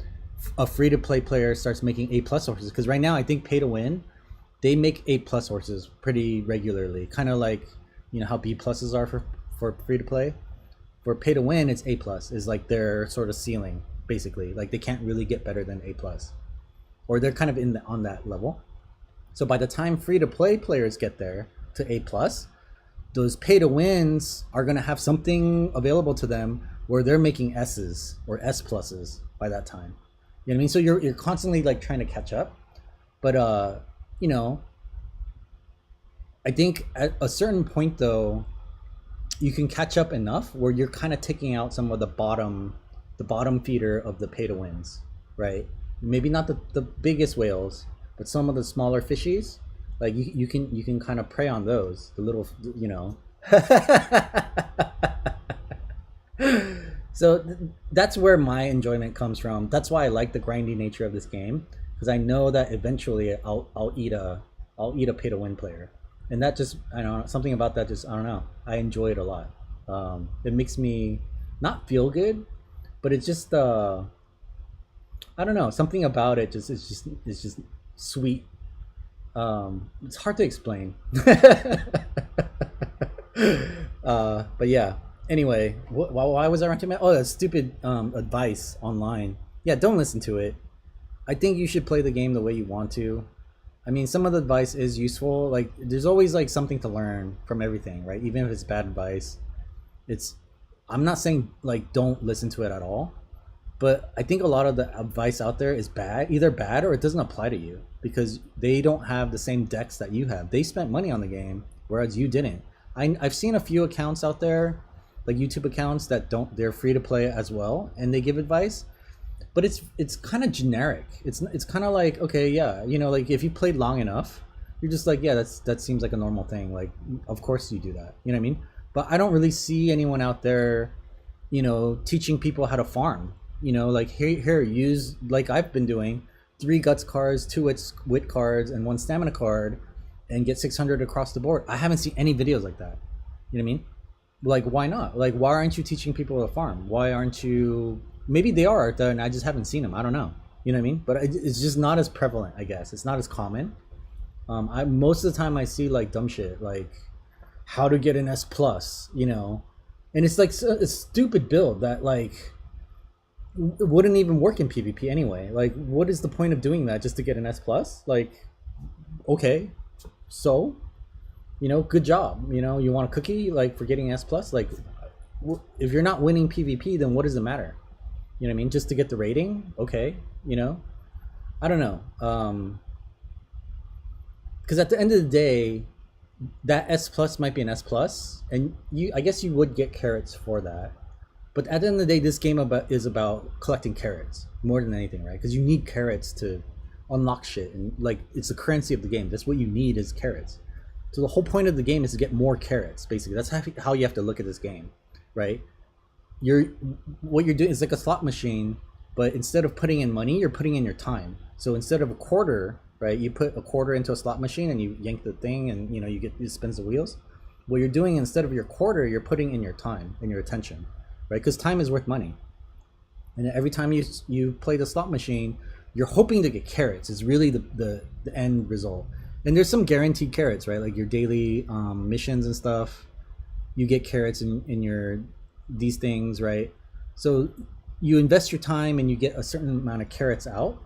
a free to play player starts making A+ horses, because right now I think pay to win, they make A+ horses pretty regularly, kind of like how B+ are for free to play. For pay to win, it's A+, is like their sort of ceiling, basically. Like, they can't really get better than A+, or they're kind of on that level. So by the time free to play players get there to A+, those pay to wins are going to have something available to them where they're making S's or S pluses by that time. You know what I mean? So you're constantly like trying to catch up. But I think at a certain point though, you can catch up enough where you're kind of taking out some of the bottom feeder of the pay to wins, right? Maybe not the biggest whales, but some of the smaller fishies. Like you can kind of prey on those, the little, So that's where my enjoyment comes from. That's why I like the grindy nature of this game, because I know that eventually I'll eat a pay to win player, and that just, I don't know, something about that, just, I don't know, I enjoy it a lot. It makes me not feel good, but it's just I don't know, something about it just it's just sweet. It's hard to explain. But yeah. Anyway, why was I ranting about? Oh, that stupid advice online. Yeah, don't listen to it. I think you should play the game the way you want to. I mean, some of the advice is useful. Like, there's always like something to learn from everything, right? Even if it's bad advice. It's I'm not saying like don't listen to it at all, but I think a lot of the advice out there is bad, either bad or it doesn't apply to you because they don't have the same decks that you have. They spent money on the game, whereas you didn't. I've seen a few accounts out there, like YouTube accounts that don't, they're free to play as well, and they give advice, but it's kind of generic. It's kind of like, okay, yeah, like if you played long enough, you're just like, yeah, that seems like a normal thing. Like, of course you do that. You know what I mean? But I don't really see anyone out there, teaching people how to farm. Like here, use like I've been doing, 3 guts cards, 2 wit cards, and 1 stamina card, and get 600 across the board. I haven't seen any videos like that. You know what I mean? Like, why not? Like, why aren't you teaching people to farm? Why aren't you? Maybe they are, and I just haven't seen them. I don't know. You know what I mean? But it's just not as prevalent, I guess. It's not as common. I most of the time I see like dumb shit, like how to get an S plus, and it's like a stupid build that like wouldn't even work in PvP anyway. Like, what is the point of doing that just to get an S plus? Like, okay, so good job. You want a cookie like for getting S plus? Like, if you're not winning PvP, then what does it matter? You know what I mean? Just to get the rating, okay. I don't know. Because at the end of the day, that S plus might be an S plus, and I guess you would get carrots for that. But at the end of the day, this game is about collecting carrots more than anything, right? Because you need carrots to unlock shit, and like it's the currency of the game. That's what you need is carrots. So the whole point of the game is to get more carrots. Basically, that's how you have to look at this game, right? What you're doing is like a slot machine, but instead of putting in money, you're putting in your time. So instead of a quarter, right, you put a quarter into a slot machine and you yank the thing, and it spins the wheels. What you're doing, instead of your quarter, you're putting in your time and your attention, right? Because time is worth money, and every time you play the slot machine, you're hoping to get carrots. Is really the end result. And there's some guaranteed carrots, right? Like your daily missions and stuff, you get carrots in your these things, right? So you invest your time and you get a certain amount of carrots out,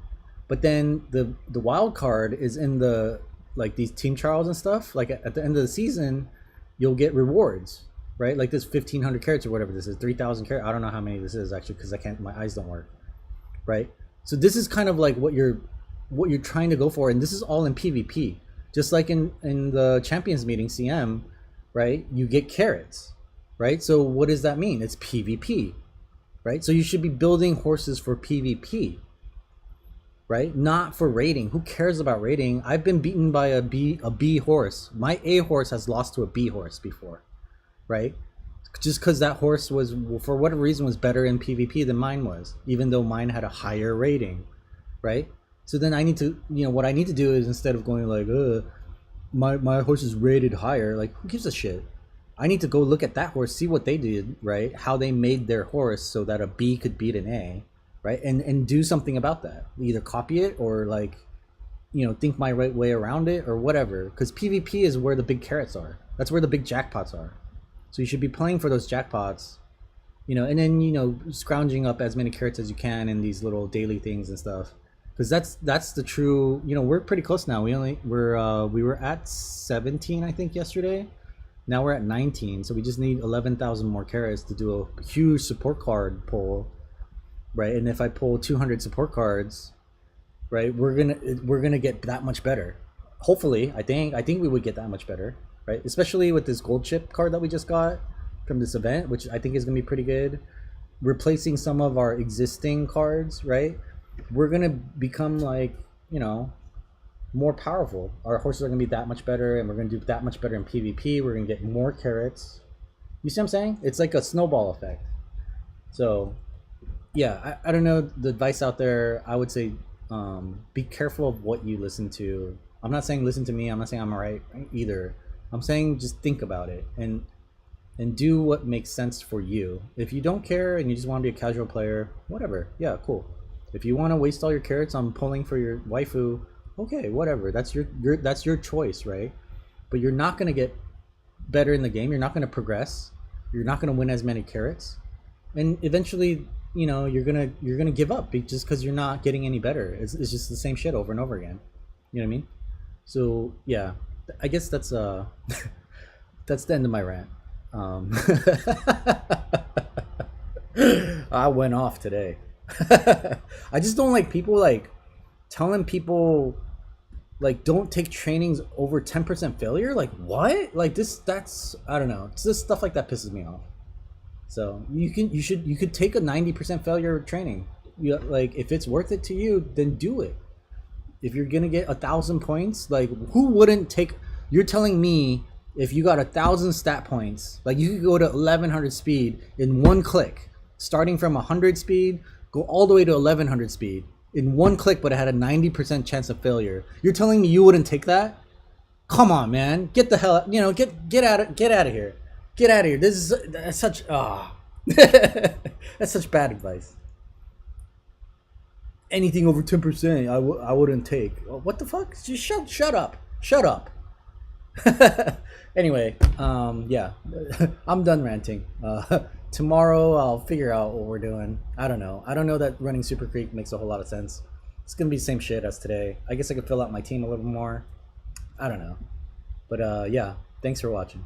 but then the wild card is in the like these team trials and stuff. Like at the end of the season, you'll get rewards, right? Like this 1,500 carrots or whatever this is, 3,000 carrots. I don't know how many this is actually because I can't. My eyes don't work, right? So this is kind of like what you're trying to go for, and this is all in PvP. Just like in the champions meeting CM, right? You get carrots, right? So what does that mean? It's PvP, right? So you should be building horses for PvP, right? Not for rating. Who cares about rating? I've been beaten by a B horse. My A horse has lost to a B horse before, right? Just because that horse was, for whatever reason, was better in PvP than mine was, even though mine had a higher rating, right? So then I need to, what I need to do is, instead of going like, my horse is rated higher, like, who gives a shit? I need to go look at that horse, see what they did, right? How they made their horse so that a B could beat an A, right? And do something about that. Either copy it or like, think my right way around it or whatever. Because PvP is where the big carrots are. That's where the big jackpots are. So you should be playing for those jackpots, and then, scrounging up as many carrots as you can in these little daily things and stuff. Because that's the true. We're pretty close now. We were at 17, I think, yesterday. Now we're at 19, so we just need 11,000 more carrots to do a huge support card pull, right? And if I pull 200 support cards, right, we're gonna get that much better. Hopefully, I think we would get that much better, right? Especially with this gold chip card that we just got from this event, which I think is gonna be pretty good. Replacing some of our existing cards, right? We're gonna become like, more powerful. Our horses are gonna be that much better, and we're gonna do that much better in PvP. We're gonna get more carrots. You see what I'm saying? It's like a snowball effect. So yeah, I don't know, the advice out there, I would say, be careful of what you listen to. I'm not saying listen to me. I'm not saying I'm right either. I'm saying just think about it and do what makes sense for you. If you don't care and you just want to be a casual player, whatever. Yeah, cool. If you want to waste all your carrots on pulling for your waifu, okay, whatever. That's your choice, right? But you're not gonna get better in the game. You're not gonna progress. You're not gonna win as many carrots, and eventually, you're gonna give up just because you're not getting any better. It's just the same shit over and over again. You know what I mean? So yeah, I guess that's that's the end of my rant. Um, I went off today. I just don't like people like telling people like don't take trainings over 10% failure. Like what? Like this? That's I don't know. It's just stuff like that pisses me off. So you could take a 90% failure training. Like if it's worth it to you, then do it. If you're gonna get 1,000 points, like who wouldn't take? You're telling me if you got 1,000 stat points, like you could go to 1,100 speed in one click, starting from 100 speed, go all the way to 1,100 speed in one click, but it had a 90% chance of failure. You're telling me you wouldn't take that? Come on, man, get the hell, get out of here, get out of here. This is that's such that's such bad advice. Anything over 10%, I wouldn't take. What the fuck? Just shut up, shut up. Anyway, yeah, I'm done ranting. Tomorrow I'll figure out what we're doing. I don't know. I don't know that running Super Creek makes a whole lot of sense. It's gonna be the same shit as today. I guess I could fill out my team a little more. I don't know. But yeah, thanks for watching.